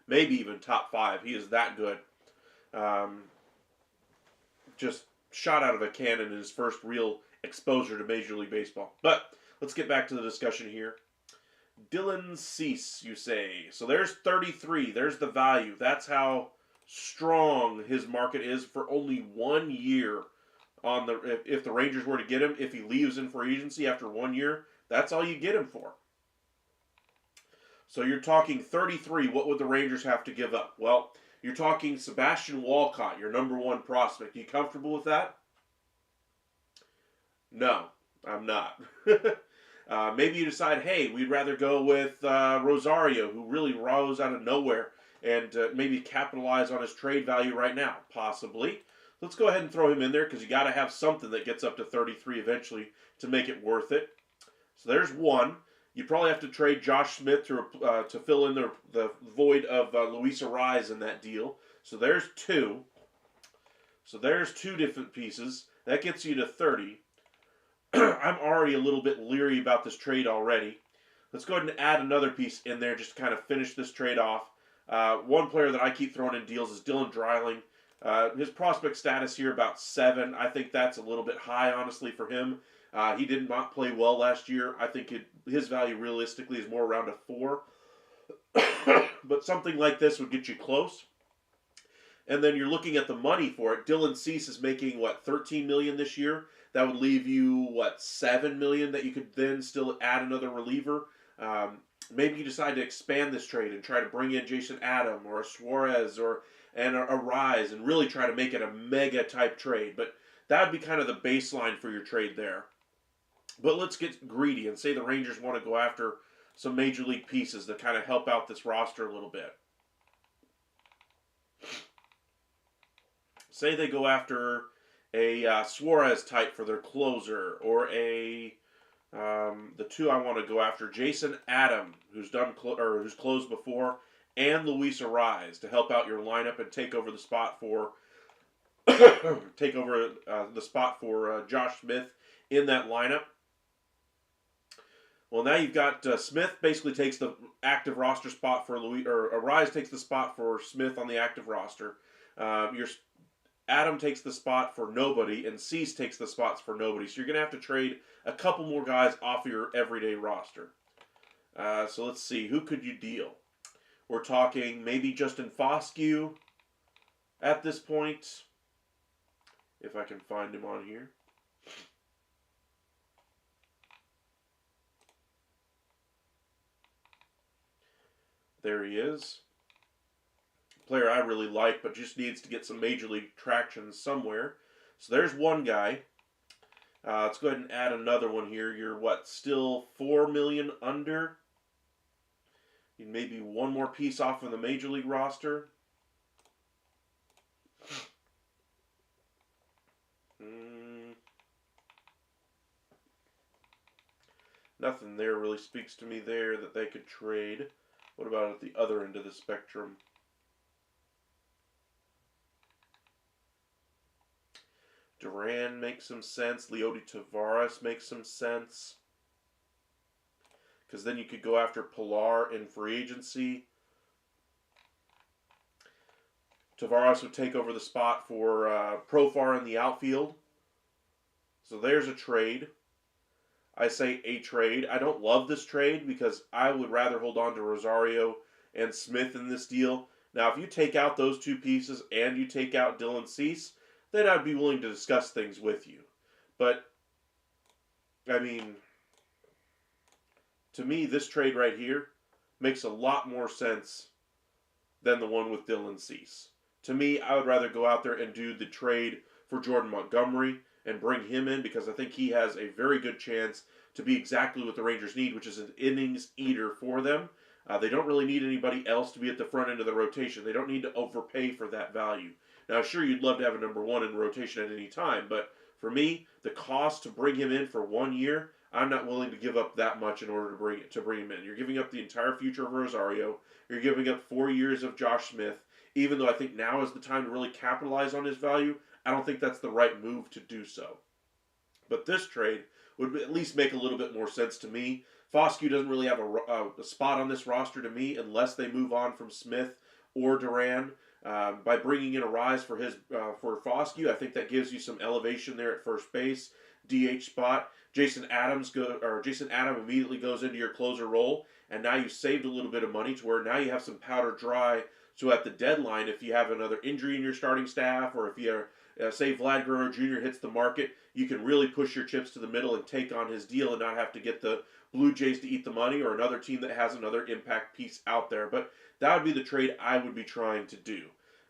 S1: Maybe even top 5. He is that good. Just shot out of a cannon in his first real exposure to Major League Baseball. But let's get back to the discussion here. Dylan Cease, you say. So there's 33. There's the value. That's how strong his market is for only 1 year. If the Rangers were to get him, if he leaves in free agency after 1 year, that's all you get him for. So you're talking 33. What would the Rangers have to give up? Well, you're talking Sebastian Walcott, your number 1 prospect. You comfortable with that? No, I'm not. Maybe you decide, hey, we'd rather go with Rosario, who really rose out of nowhere, and maybe capitalize on his trade value right now. Possibly. Let's go ahead and throw him in there because you got to have something that gets up to 33 eventually to make it worth it. So there's 1. You probably have to trade Josh Smith to fill in the void of Luis Arraez in that deal. So there's 2. So there's 2 different pieces. That gets you to 30. I'm already a little bit leery about this trade already. Let's go ahead and add another piece in there just to kind of finish this trade off. One player that I keep throwing in deals is Dylan Dreiling. His prospect status here about 7. I think that's a little bit high, honestly, for him. He did not play well last year. I think his value realistically is more around a 4. But something like this would get you close. And then you're looking at the money for it. Dylan Cease is making, $13 million this year? That would leave you, $7 million that you could then still add another reliever. Maybe you decide to expand this trade and try to bring in Jason Adam or a Suarez and a Arraez and really try to make it a mega type trade. But that would be kind of the baseline for your trade there. But let's get greedy and say the Rangers want to go after some major league pieces that kind of help out this roster a little bit. Say they go after a Suarez type for their closer, or the 2 I want to go after, Jason Adam, who's who's closed before, and Luis Arraez to help out your lineup and take over the spot for Josh Smith in that lineup. Well, now you've got Smith basically takes the active roster spot for Arraez takes the spot for Smith on the active roster. Your Adam takes the spot for nobody, and Cease takes the spots for nobody. So you're going to have to trade a couple more guys off of your everyday roster. So let's see. Who could you deal? We're talking maybe Justin Foscue at this point. If I can find him on here. There he is. Player I really like, but just needs to get some major league traction somewhere. So there's one guy. Let's go ahead and add another one here. You're still $4 million under? Maybe one more piece off of the major league roster. Nothing there really speaks to me there that they could trade. What about at the other end of the spectrum? Duran makes some sense. Leody Taveras makes some sense. Because then you could go after Pilar in free agency. Taveras would take over the spot for Profar in the outfield. So there's a trade. I say a trade. I don't love this trade because I would rather hold on to Rosario and Smith in this deal. Now, if you take out those 2 pieces and you take out Dylan Cease, then I'd be willing to discuss things with you. But, I mean, to me, this trade right here makes a lot more sense than the one with Dylan Cease. To me, I would rather go out there and do the trade for Jordan Montgomery and bring him in because I think he has a very good chance to be exactly what the Rangers need, which is an innings eater for them. They don't really need anybody else to be at the front end of the rotation. They don't need to overpay for that value. Now, sure, you'd love to have a number 1 in rotation at any time, but for me, the cost to bring him in for 1 year, I'm not willing to give up that much in order to bring him in. You're giving up the entire future of Rosario. You're giving up 4 years of Josh Smith. Even though I think now is the time to really capitalize on his value, I don't think that's the right move to do so. But this trade would at least make a little bit more sense to me. Foscue doesn't really have a spot on this roster to me unless they move on from Smith or Duran. By bringing in a rise for for Foscue, I think that gives you some elevation there at first base, DH spot. Jason Adam immediately goes into your closer role, and now you saved a little bit of money to where now you have some powder dry. So at the deadline, if you have another injury in your starting staff, or if you say Vlad Guerrero Jr. hits the market, you can really push your chips to the middle and take on his deal and not have to get the Blue Jays to eat the money or another team that has another impact piece out there. But that would be the trade I would be trying to do.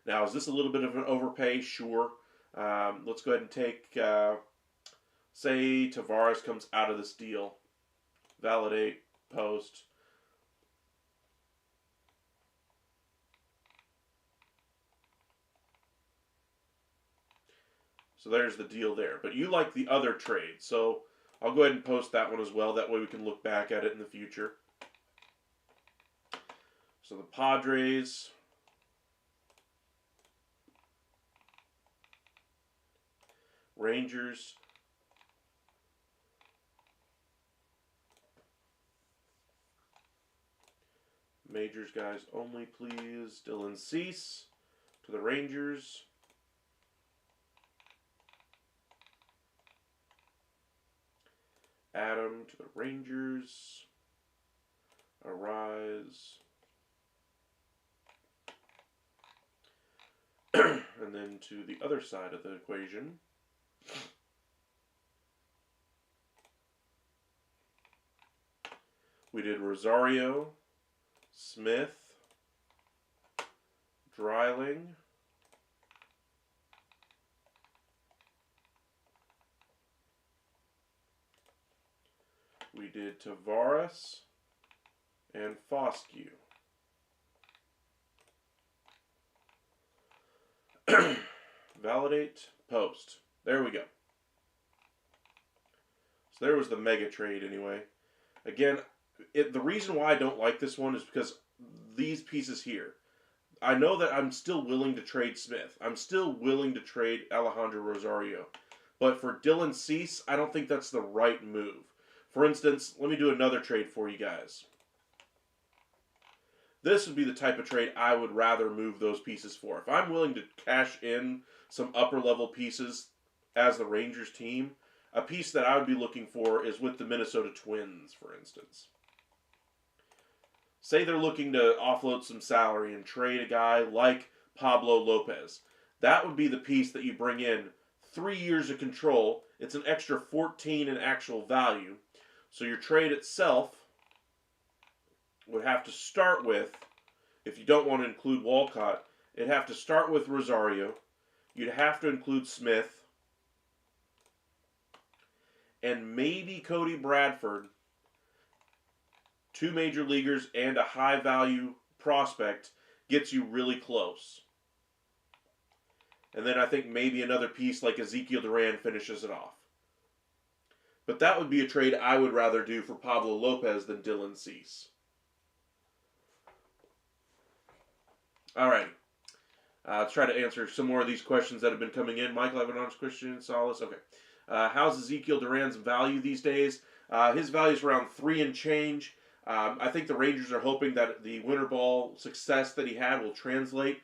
S1: Now, is this a little bit of an overpay? Sure. Let's go ahead and take, say, Tavares comes out of this deal. Validate, post. So there's the deal there. But you like the other trade, so I'll go ahead and post that one as well. That way we can look back at it in the future. So the Padres, Rangers, Majors guys only, please. Dylan Cease to the Rangers. Adam to the Rangers. Arise. And then to the other side of the equation. We did Rosario, Smith, Dreiling, we did Tavares and Foscue. Validate, post. There we go. So there was the mega trade anyway. Again, the reason why I don't like this one is because these pieces here. I know that I'm still willing to trade Smith. I'm still willing to trade Alejandro Rosario. But for Dylan Cease, I don't think that's the right move. For instance, let me do another trade for you guys. This would be the type of trade I would rather move those pieces for. If I'm willing to cash in some upper level pieces as the Rangers team, a piece that I would be looking for is with the Minnesota Twins, for instance. Say they're looking to offload some salary and trade a guy like Pablo Lopez. That would be the piece that you bring in. 3 years of control. It's an extra 14 in actual value. So your trade itself would have to start with, if you don't want to include Walcott, it'd have to start with Rosario. You'd have to include Smith. And maybe Cody Bradford. 2 major leaguers and a high value prospect gets you really close. And then I think maybe another piece like Ezekiel Duran finishes it off. But that would be a trade I would rather do for Pablo Lopez than Dylan Cease. Alright. Let's try to answer some more of these questions that have been coming in. Michael Avanos, Christian Salas. Okay. How's Ezekiel Duran's value these days? His value is around 3 and change. I think the Rangers are hoping that the winter ball success that he had will translate.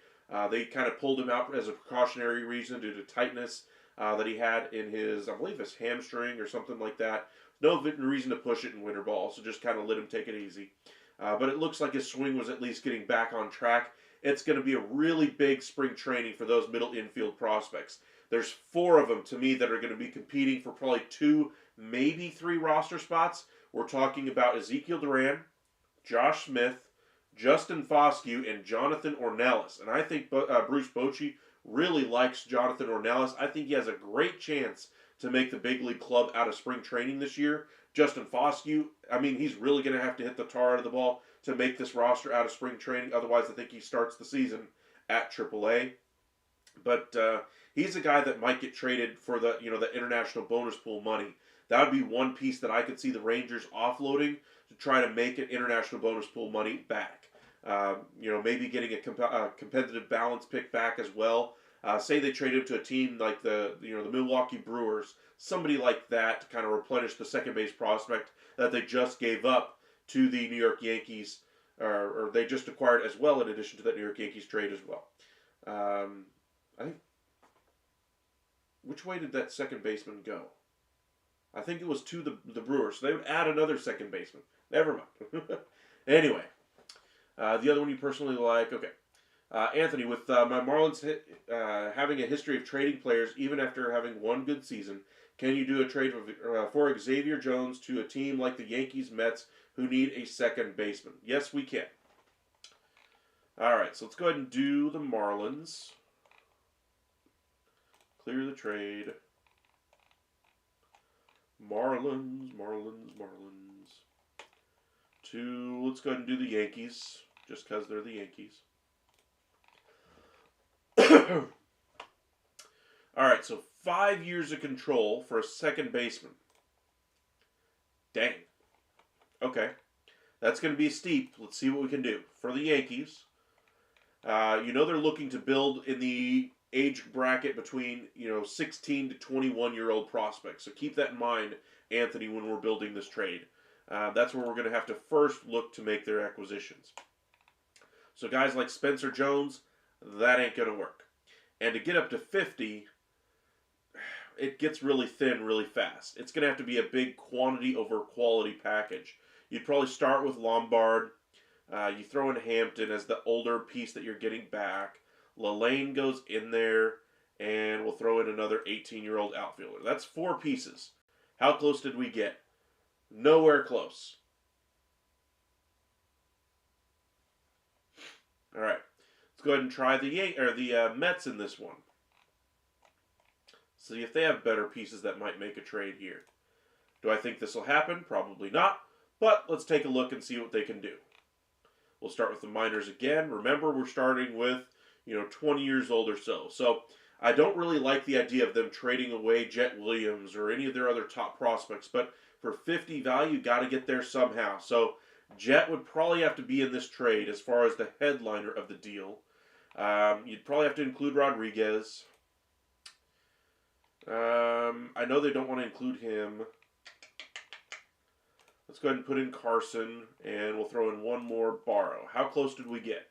S1: They kind of pulled him out as a precautionary reason due to tightness that he had in his, I believe, his hamstring or something like that. No reason to push it in winter ball, so just kind of let him take it easy. But it looks like his swing was at least getting back on track. It's going to be a really big spring training for those middle infield prospects. There's 4 of them, to me, that are going to be competing for probably 2, maybe 3 roster spots. We're talking about Ezekiel Duran, Josh Smith, Justin Foscue, and Jonathan Ornelas. And I think Bruce Bochy really likes Jonathan Ornelas. I think he has a great chance to make the big league club out of spring training this year. Justin Foscue, I mean, he's really going to have to hit the tar out of the ball to make this roster out of spring training. Otherwise, I think he starts the season at AAA. But he's a guy that might get traded for the international bonus pool money. That would be one piece that I could see the Rangers offloading to try to make an international bonus pool money back. Maybe getting a competitive balance pick back as well. Say they trade him to a team like the Milwaukee Brewers, somebody like that to kind of replenish the second base prospect that they just gave up to the New York Yankees, or they just acquired as well in addition to that New York Yankees trade as well. I think, which way did that second baseman go? I think it was to the Brewers, so they would add another second baseman. Never mind. Anyway, the other one you personally like, okay. Anthony, with my Marlins having a history of trading players even after having one good season, can you do a trade for Xavier Jones to a team like the Yankees, Mets, who need a second baseman? Yes, we can. All right, so let's go ahead and do the Marlins. Clear the trade. Marlins. Let's go ahead and do the Yankees, just because they're the Yankees. All right, so 5 years of control for a second baseman. Dang. Okay. That's going to be steep. Let's see what we can do. For the Yankees, they're looking to build in the age bracket between 16 to 21-year-old prospects. So keep that in mind, Anthony, when we're building this trade. That's where we're going to have to first look to make their acquisitions. So guys like Spencer Jones, that ain't going to work. And to get up to 50, it gets really thin really fast. It's going to have to be a big quantity over quality package. You'd probably start with Lombard. You throw in Hampton as the older piece that you're getting back. Lalane goes in there, and we'll throw in another 18-year-old outfielder. That's 4 pieces. How close did we get? Nowhere close. All right. Let's go ahead and try the Mets in this one. See if they have better pieces that might make a trade here. Do I think this will happen? Probably not. But let's take a look and see what they can do. We'll start with the minors again. Remember, we're starting with 20 years old or so. So I don't really like the idea of them trading away Jet Williams or any of their other top prospects. But for 50 value, got to get there somehow. So Jet would probably have to be in this trade as far as the headliner of the deal. You'd probably have to include Rodriguez. I know they don't want to include him. Let's go ahead and put in Carson, and we'll throw in one more Barrow. How close did we get?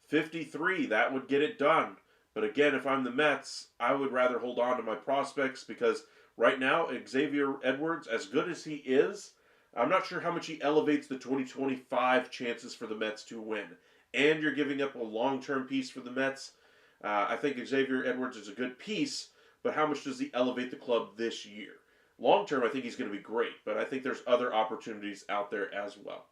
S1: 53, that would get it done. But again, if I'm the Mets, I would rather hold on to my prospects because right now, Xavier Edwards, as good as he is, I'm not sure how much he elevates the 2025 chances for the Mets to win. And you're giving up a long-term piece for the Mets. I think Xavier Edwards is a good piece, but how much does he elevate the club this year? Long-term, I think he's going to be great, but I think there's other opportunities out there as well.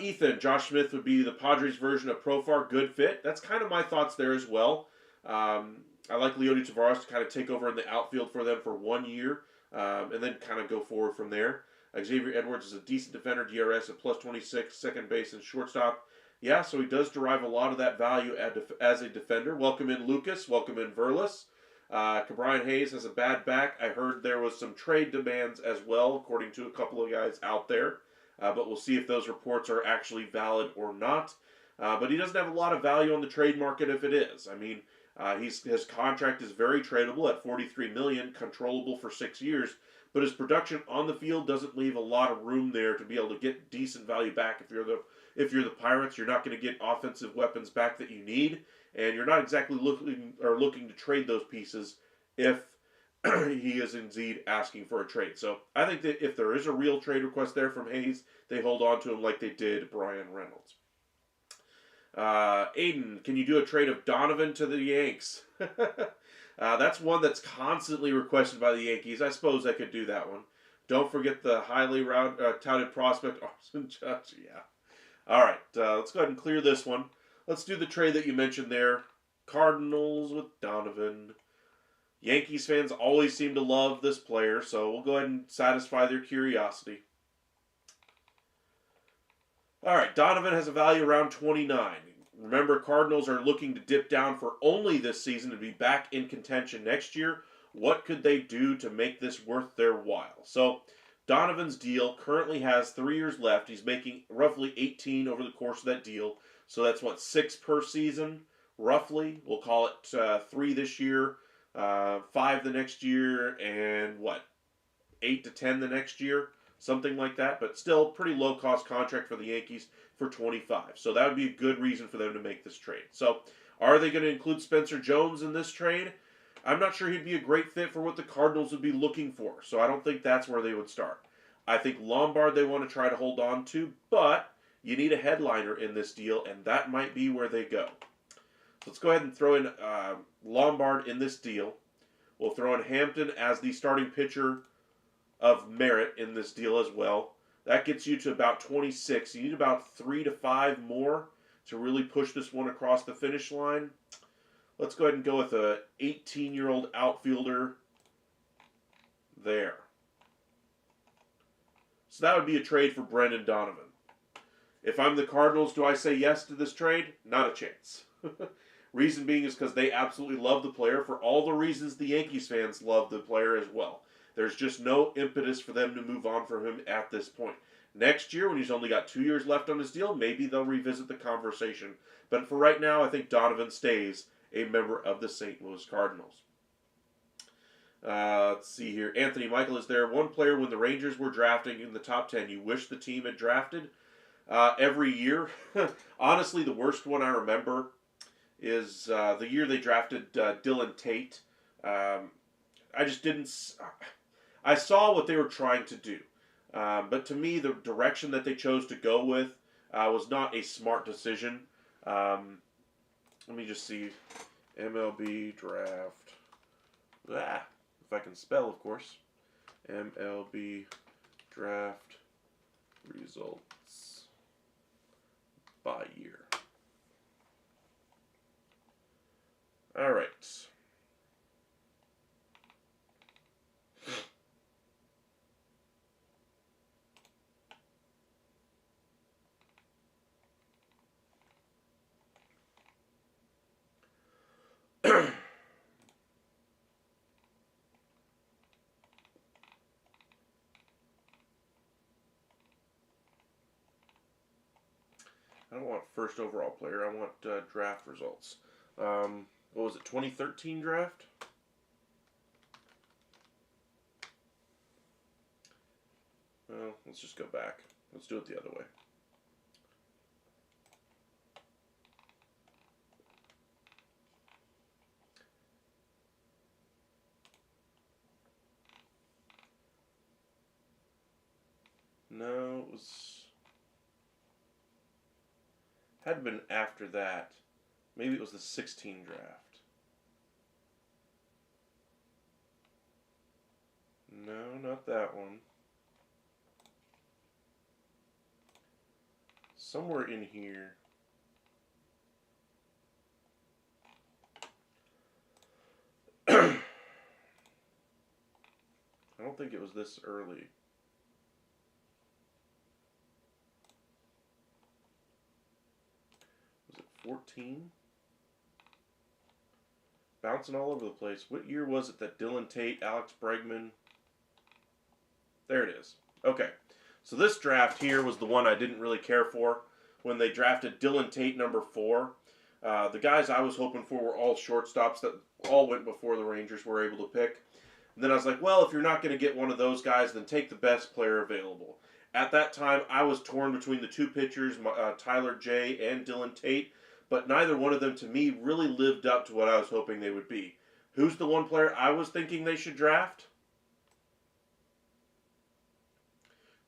S1: Ethan, Josh Smith would be the Padres version of Profar. Good fit. That's kind of my thoughts there as well. I like Leody Taveras to kind of take over in the outfield for them for 1 year, and then kind of go forward from there. Xavier Edwards is a decent defender, DRS at plus 26, second base and shortstop. Yeah, so he does derive a lot of that value as a defender. Welcome in Lucas. Welcome in Verlis. Cabrian Hayes has a bad back. I heard there was some trade demands as well, according to a couple of guys out there. But we'll see if those reports are actually valid or not. But he doesn't have a lot of value on the trade market if it is. I mean, his contract is very tradable at $43 million, controllable for 6 years. But his production on the field doesn't leave a lot of room there to be able to get decent value back. If you're the Pirates, you're not going to get offensive weapons back that you need, and you're not exactly looking to trade those pieces if he is indeed asking for a trade. So I think that if there is a real trade request there from Hayes, they hold on to him like they did Brian Reynolds. Aiden, can you do a trade of Donovan to the Yanks? That's one that's constantly requested by the Yankees. I suppose I could do that one. Don't forget the highly touted prospect, Austin Judge. Yeah. All right, let's go ahead and clear this one. Let's do the trade that you mentioned there. Cardinals with Donovan. Yankees fans always seem to love this player, so we'll go ahead and satisfy their curiosity. All right, Donovan has a value around 29. Remember, Cardinals are looking to dip down for only this season and be back in contention next year. What could they do to make this worth their while? So Donovan's deal currently has 3 years left. He's making roughly 18 over the course of that deal. So that's what, 6 per season, roughly. We'll call it 3 this year, 5 the next year, and what, 8 to 10 the next year, something like that. But still, pretty low cost contract for the Yankees for 25. So that would be a good reason for them to make this trade. So are they going to include Spencer Jones in this trade? I'm not sure he'd be a great fit for what the Cardinals would be looking for. So I don't think that's where they would start. I think Lombard they want to try to hold on to, but you need a headliner in this deal, and that might be where they go. So let's go ahead and throw in Lombard in this deal. We'll throw in Hampton as the starting pitcher of merit in this deal as well. That gets you to about 26. You need about 3 to 5 more to really push this one across the finish line. Let's go ahead and go with a 18-year-old outfielder there. So that would be a trade for Brendan Donovan. If I'm the Cardinals, do I say yes to this trade? Not a chance. Reason being is because they absolutely love the player for all the reasons the Yankees fans love the player as well. There's just no impetus for them to move on from him at this point. Next year, when he's only got 2 years left on his deal, maybe they'll revisit the conversation. But for right now, I think Donovan stays a member of the St. Louis Cardinals. Let's see here. Anthony Michael, is there one player when the Rangers were drafting in the top 10 you wish the team had drafted? Every year. Honestly, the worst one I remember is the year they drafted Dylan Tate. I just didn't... I saw what they were trying to do. But to me, the direction that they chose to go with was not a smart decision. Let me just see. MLB draft. If I can spell, of course. MLB draft results by year. All right. I don't want first overall player. I want draft results. What was it, 2013 draft? Well, let's just go back. Let's do it the other way. No, it was... Had been after that. Maybe it was the 16 draft. No, not that one. Somewhere in here. I don't think it was this early. Was it 14? Bouncing all over the place. What year was it that Dylan Tate, Alex Bregman... There it is. Okay. So this draft here was the one I didn't really care for when they drafted Dylan Tate number 4. The guys I was hoping for were all shortstops that all went before the Rangers were able to pick. And then I was like, well, if you're not going to get one of those guys, then take the best player available. At that time, I was torn between the two pitchers, Tyler J. and Dylan Tate, but neither one of them, to me, really lived up to what I was hoping they would be. Who's the one player I was thinking they should draft?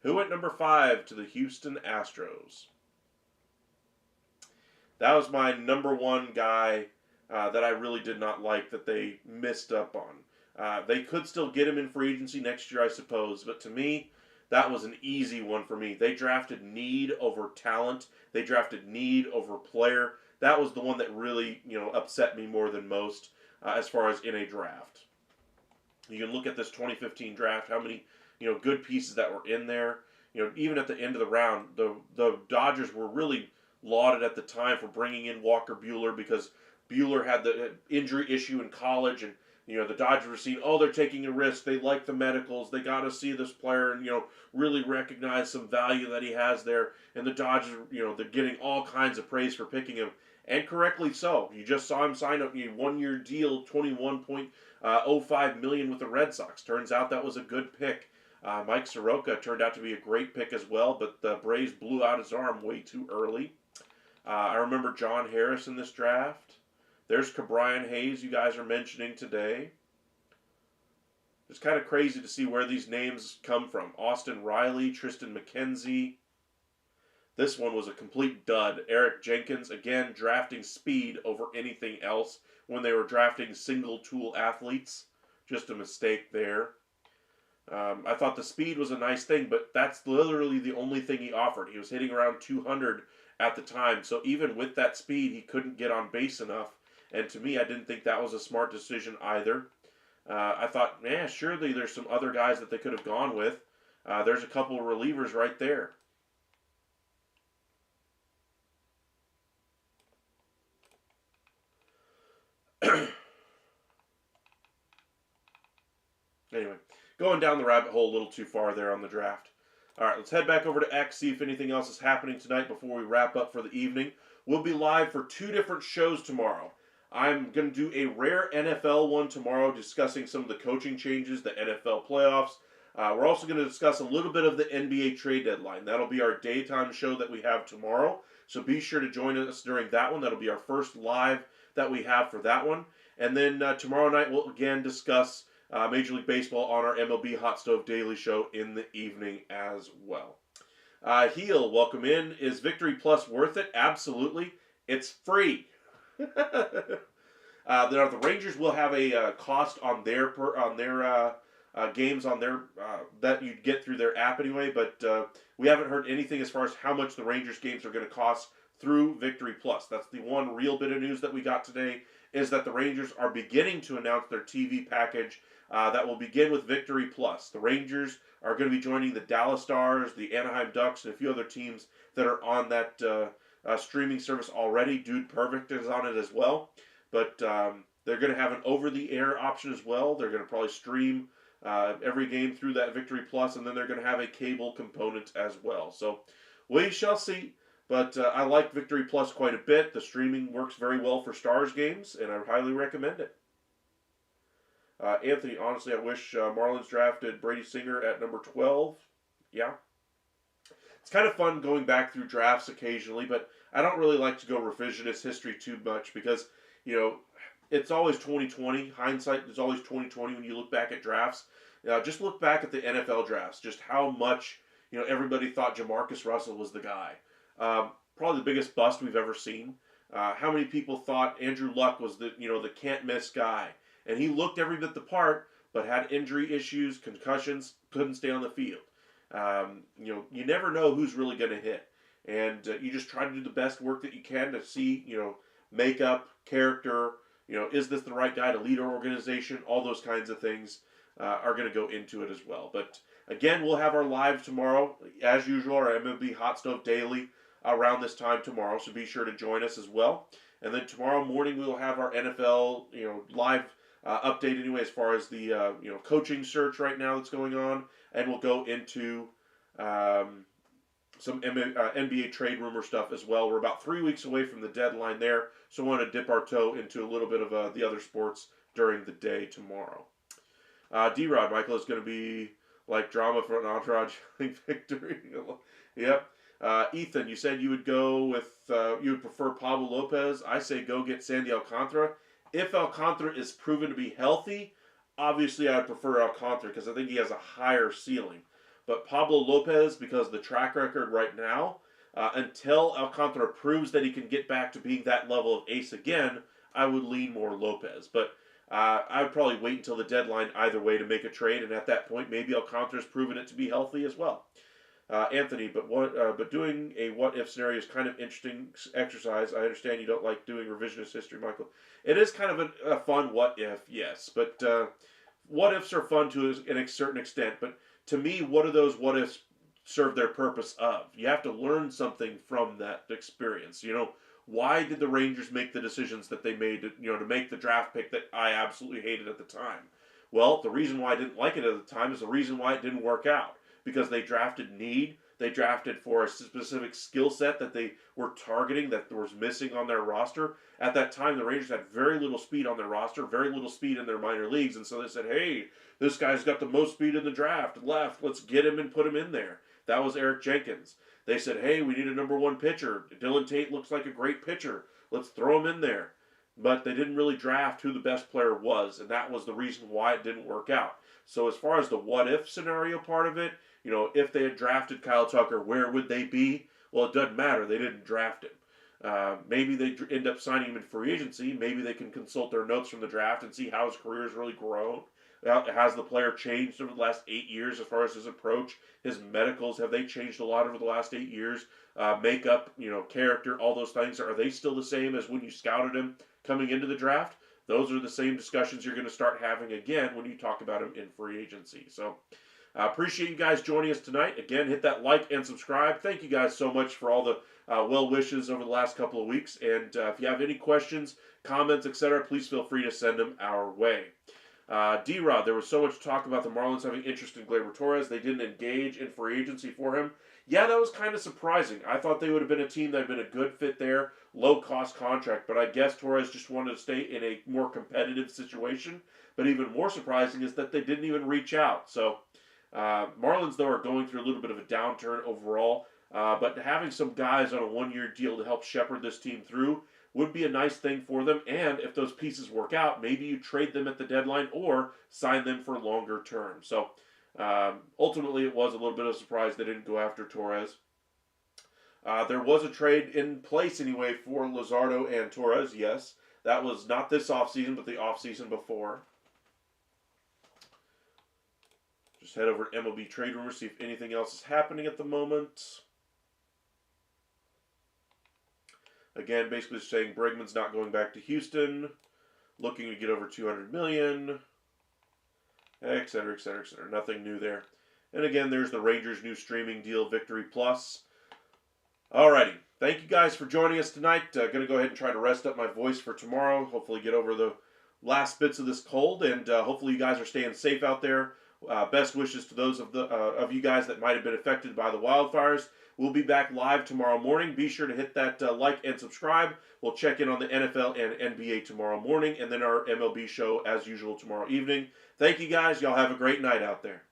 S1: Who went number 5 to the Houston Astros? That was my number 1 guy that I really did not like that they missed up on. They could still get him in free agency next year, I suppose, but to me, that was an easy one for me. They drafted need over talent. They drafted need over player. That was the one that really, upset me more than most as far as in a draft. You can look at this 2015 draft, how many good pieces that were in there. Even at the end of the round, the Dodgers were really lauded at the time for bringing in Walker Buehler because Buehler had the injury issue in college, and The Dodgers were seeing, oh, they're taking a risk. They like the medicals. They got to see this player and, really recognize some value that he has there. And the Dodgers, they're getting all kinds of praise for picking him. And correctly so. You just saw him sign a 1-year deal, $21.05 million with the Red Sox. Turns out that was a good pick. Mike Soroka turned out to be a great pick as well, but the Braves blew out his arm way too early. I remember John Harris in this draft. There's Cabrian Hayes you guys are mentioning today. It's kind of crazy to see where these names come from. Austin Riley, Tristan McKenzie. This one was a complete dud. Eric Jenkins, again, drafting speed over anything else when they were drafting single-tool athletes. Just a mistake there. I thought the speed was a nice thing, but that's literally the only thing he offered. He was hitting around 200 at the time, so even with that speed, he couldn't get on base enough. And to me, I didn't think that was a smart decision either. I thought, surely there's some other guys that they could have gone with. There's a couple of relievers right there. Anyway, going down the rabbit hole a little too far there on the draft. All right, let's head back over to X, see if anything else is happening tonight before we wrap up for the evening. We'll be live for 2 different shows tomorrow. I'm going to do a rare NFL one tomorrow, discussing some of the coaching changes, the NFL playoffs. We're also going to discuss a little bit of the NBA trade deadline. That'll be our daytime show that we have tomorrow. So be sure to join us during that one. That'll be our first live that we have for that one. And then tomorrow night we'll again discuss Major League Baseball on our MLB Hot Stove Daily Show in the evening as well. Heel, welcome in. Is Victory Plus worth it? Absolutely. It's free. The Rangers will have a cost on their games on their that you get through their app anyway, but we haven't heard anything as far as how much the Rangers games are going to cost through Victory Plus. That's the one real bit of news that we got today, is that the Rangers are beginning to announce their TV package that will begin with Victory Plus. The Rangers are going to be joining the Dallas Stars, the Anaheim Ducks, and a few other teams that are on that streaming service already. Dude Perfect is on it as well. But they're going to have an over-the-air option as well. They're going to probably stream every game through that Victory Plus, and then they're going to have a cable component as well. So we shall see. But I like Victory Plus quite a bit. The streaming works very well for Stars games, and I highly recommend it. Anthony, honestly, I wish Marlins drafted Brady Singer at number 12. Yeah. It's kind of fun going back through drafts occasionally, but I don't really like to go revisionist history too much because, it's always 2020. Hindsight is always 2020 when you look back at drafts. Just look back at the NFL drafts, just how much, everybody thought Jamarcus Russell was the guy. Probably the biggest bust we've ever seen. How many people thought Andrew Luck was the can't-miss guy? And he looked every bit the part, but had injury issues, concussions, couldn't stay on the field. You never know who's really going to hit. And you just try to do the best work that you can to see, makeup, character, is this the right guy to lead our organization? All those kinds of things are going to go into it as well. But again, we'll have our live tomorrow. As usual, our MLB Hot Stove Daily around this time tomorrow. So be sure to join us as well. And then tomorrow morning, we'll have our NFL, live update anyway as far as the, coaching search right now that's going on. And we'll go into some NBA trade rumor stuff as well. We're about 3 weeks away from the deadline there, so we want to dip our toe into a little bit of the other sports during the day tomorrow. D-Rod, Michael, is going to be like drama for an Entourage victory. Yep. Ethan, you said you would go with, you would prefer Pablo Lopez. I say go get Sandy Alcantara. If Alcantara is proven to be healthy, obviously I'd prefer Alcantara because I think he has a higher ceiling. But Pablo Lopez, because of the track record right now, until Alcantara proves that he can get back to being that level of ace again, I would lean more Lopez. But I would probably wait until the deadline either way to make a trade, and at that point, maybe Alcantara's proven it to be healthy as well. Anthony, but doing a what-if scenario is kind of interesting exercise. I understand you don't like doing revisionist history, Michael. It is kind of a fun what-if, yes. But what-ifs are fun to a certain extent, but to me, what do those what-ifs serve their purpose of? You have to learn something from that experience. why did the Rangers make the decisions that they made to make the draft pick that I absolutely hated at the time? Well, the reason why I didn't like it at the time is the reason why it didn't work out. Because they drafted need. They drafted for a specific skill set that they were targeting that was missing on their roster. At that time, the Rangers had very little speed on their roster, very little speed in their minor leagues, and so they said, hey, this guy's got the most speed in the draft, left, let's get him and put him in there. That was Eric Jenkins. They said, hey, we need a number one pitcher. Dylan Tate looks like a great pitcher. Let's throw him in there. But they didn't really draft who the best player was, and that was the reason why it didn't work out. So as far as the what-if scenario part of it, if they had drafted Kyle Tucker, where would they be? Well, it doesn't matter. They didn't draft him. Maybe they end up signing him in free agency. Maybe they can consult their notes from the draft and see how his career has really grown. Has the player changed over the last 8 years as far as his approach? His medicals, have they changed a lot over the last 8 years? Makeup, character, all those things. Are they still the same as when you scouted him coming into the draft? Those are the same discussions you're going to start having again when you talk about him in free agency. So I appreciate you guys joining us tonight. Again, hit that like and subscribe. Thank you guys so much for all the well wishes over the last couple of weeks. And if you have any questions, comments, etc., please feel free to send them our way. D-Rod, there was so much talk about the Marlins having interest in Gleyber Torres. They didn't engage in free agency for him. Yeah, that was kind of surprising. I thought they would have been a team that had been a good fit there, low-cost contract, but I guess Torres just wanted to stay in a more competitive situation. But even more surprising is that they didn't even reach out. So Marlins, though, are going through a little bit of a downturn overall, but having some guys on a one-year deal to help shepherd this team through would be a nice thing for them. And if those pieces work out, maybe you trade them at the deadline or sign them for longer term. So ultimately, it was a little bit of a surprise they didn't go after Torres. There was a trade in place anyway for Luzardo and Torres, yes. That was not this offseason, but the offseason before. Just head over to MLB Trade Rumors, see if anything else is happening at the moment. Again, basically saying Bregman's not going back to Houston, looking to get over $200 million, etc., etc., etc. Nothing new there. And again, there's the Rangers' new streaming deal, Victory Plus. Alrighty. Thank you guys for joining us tonight. Going to go ahead and try to rest up my voice for tomorrow. Hopefully get over the last bits of this cold, and hopefully you guys are staying safe out there. Best wishes to those of you guys that might have been affected by the wildfires. We'll be back live tomorrow morning. Be sure to hit that like and subscribe. We'll check in on the NFL and NBA tomorrow morning, and then our MLB show as usual tomorrow evening. Thank you guys. Y'all have a great night out there.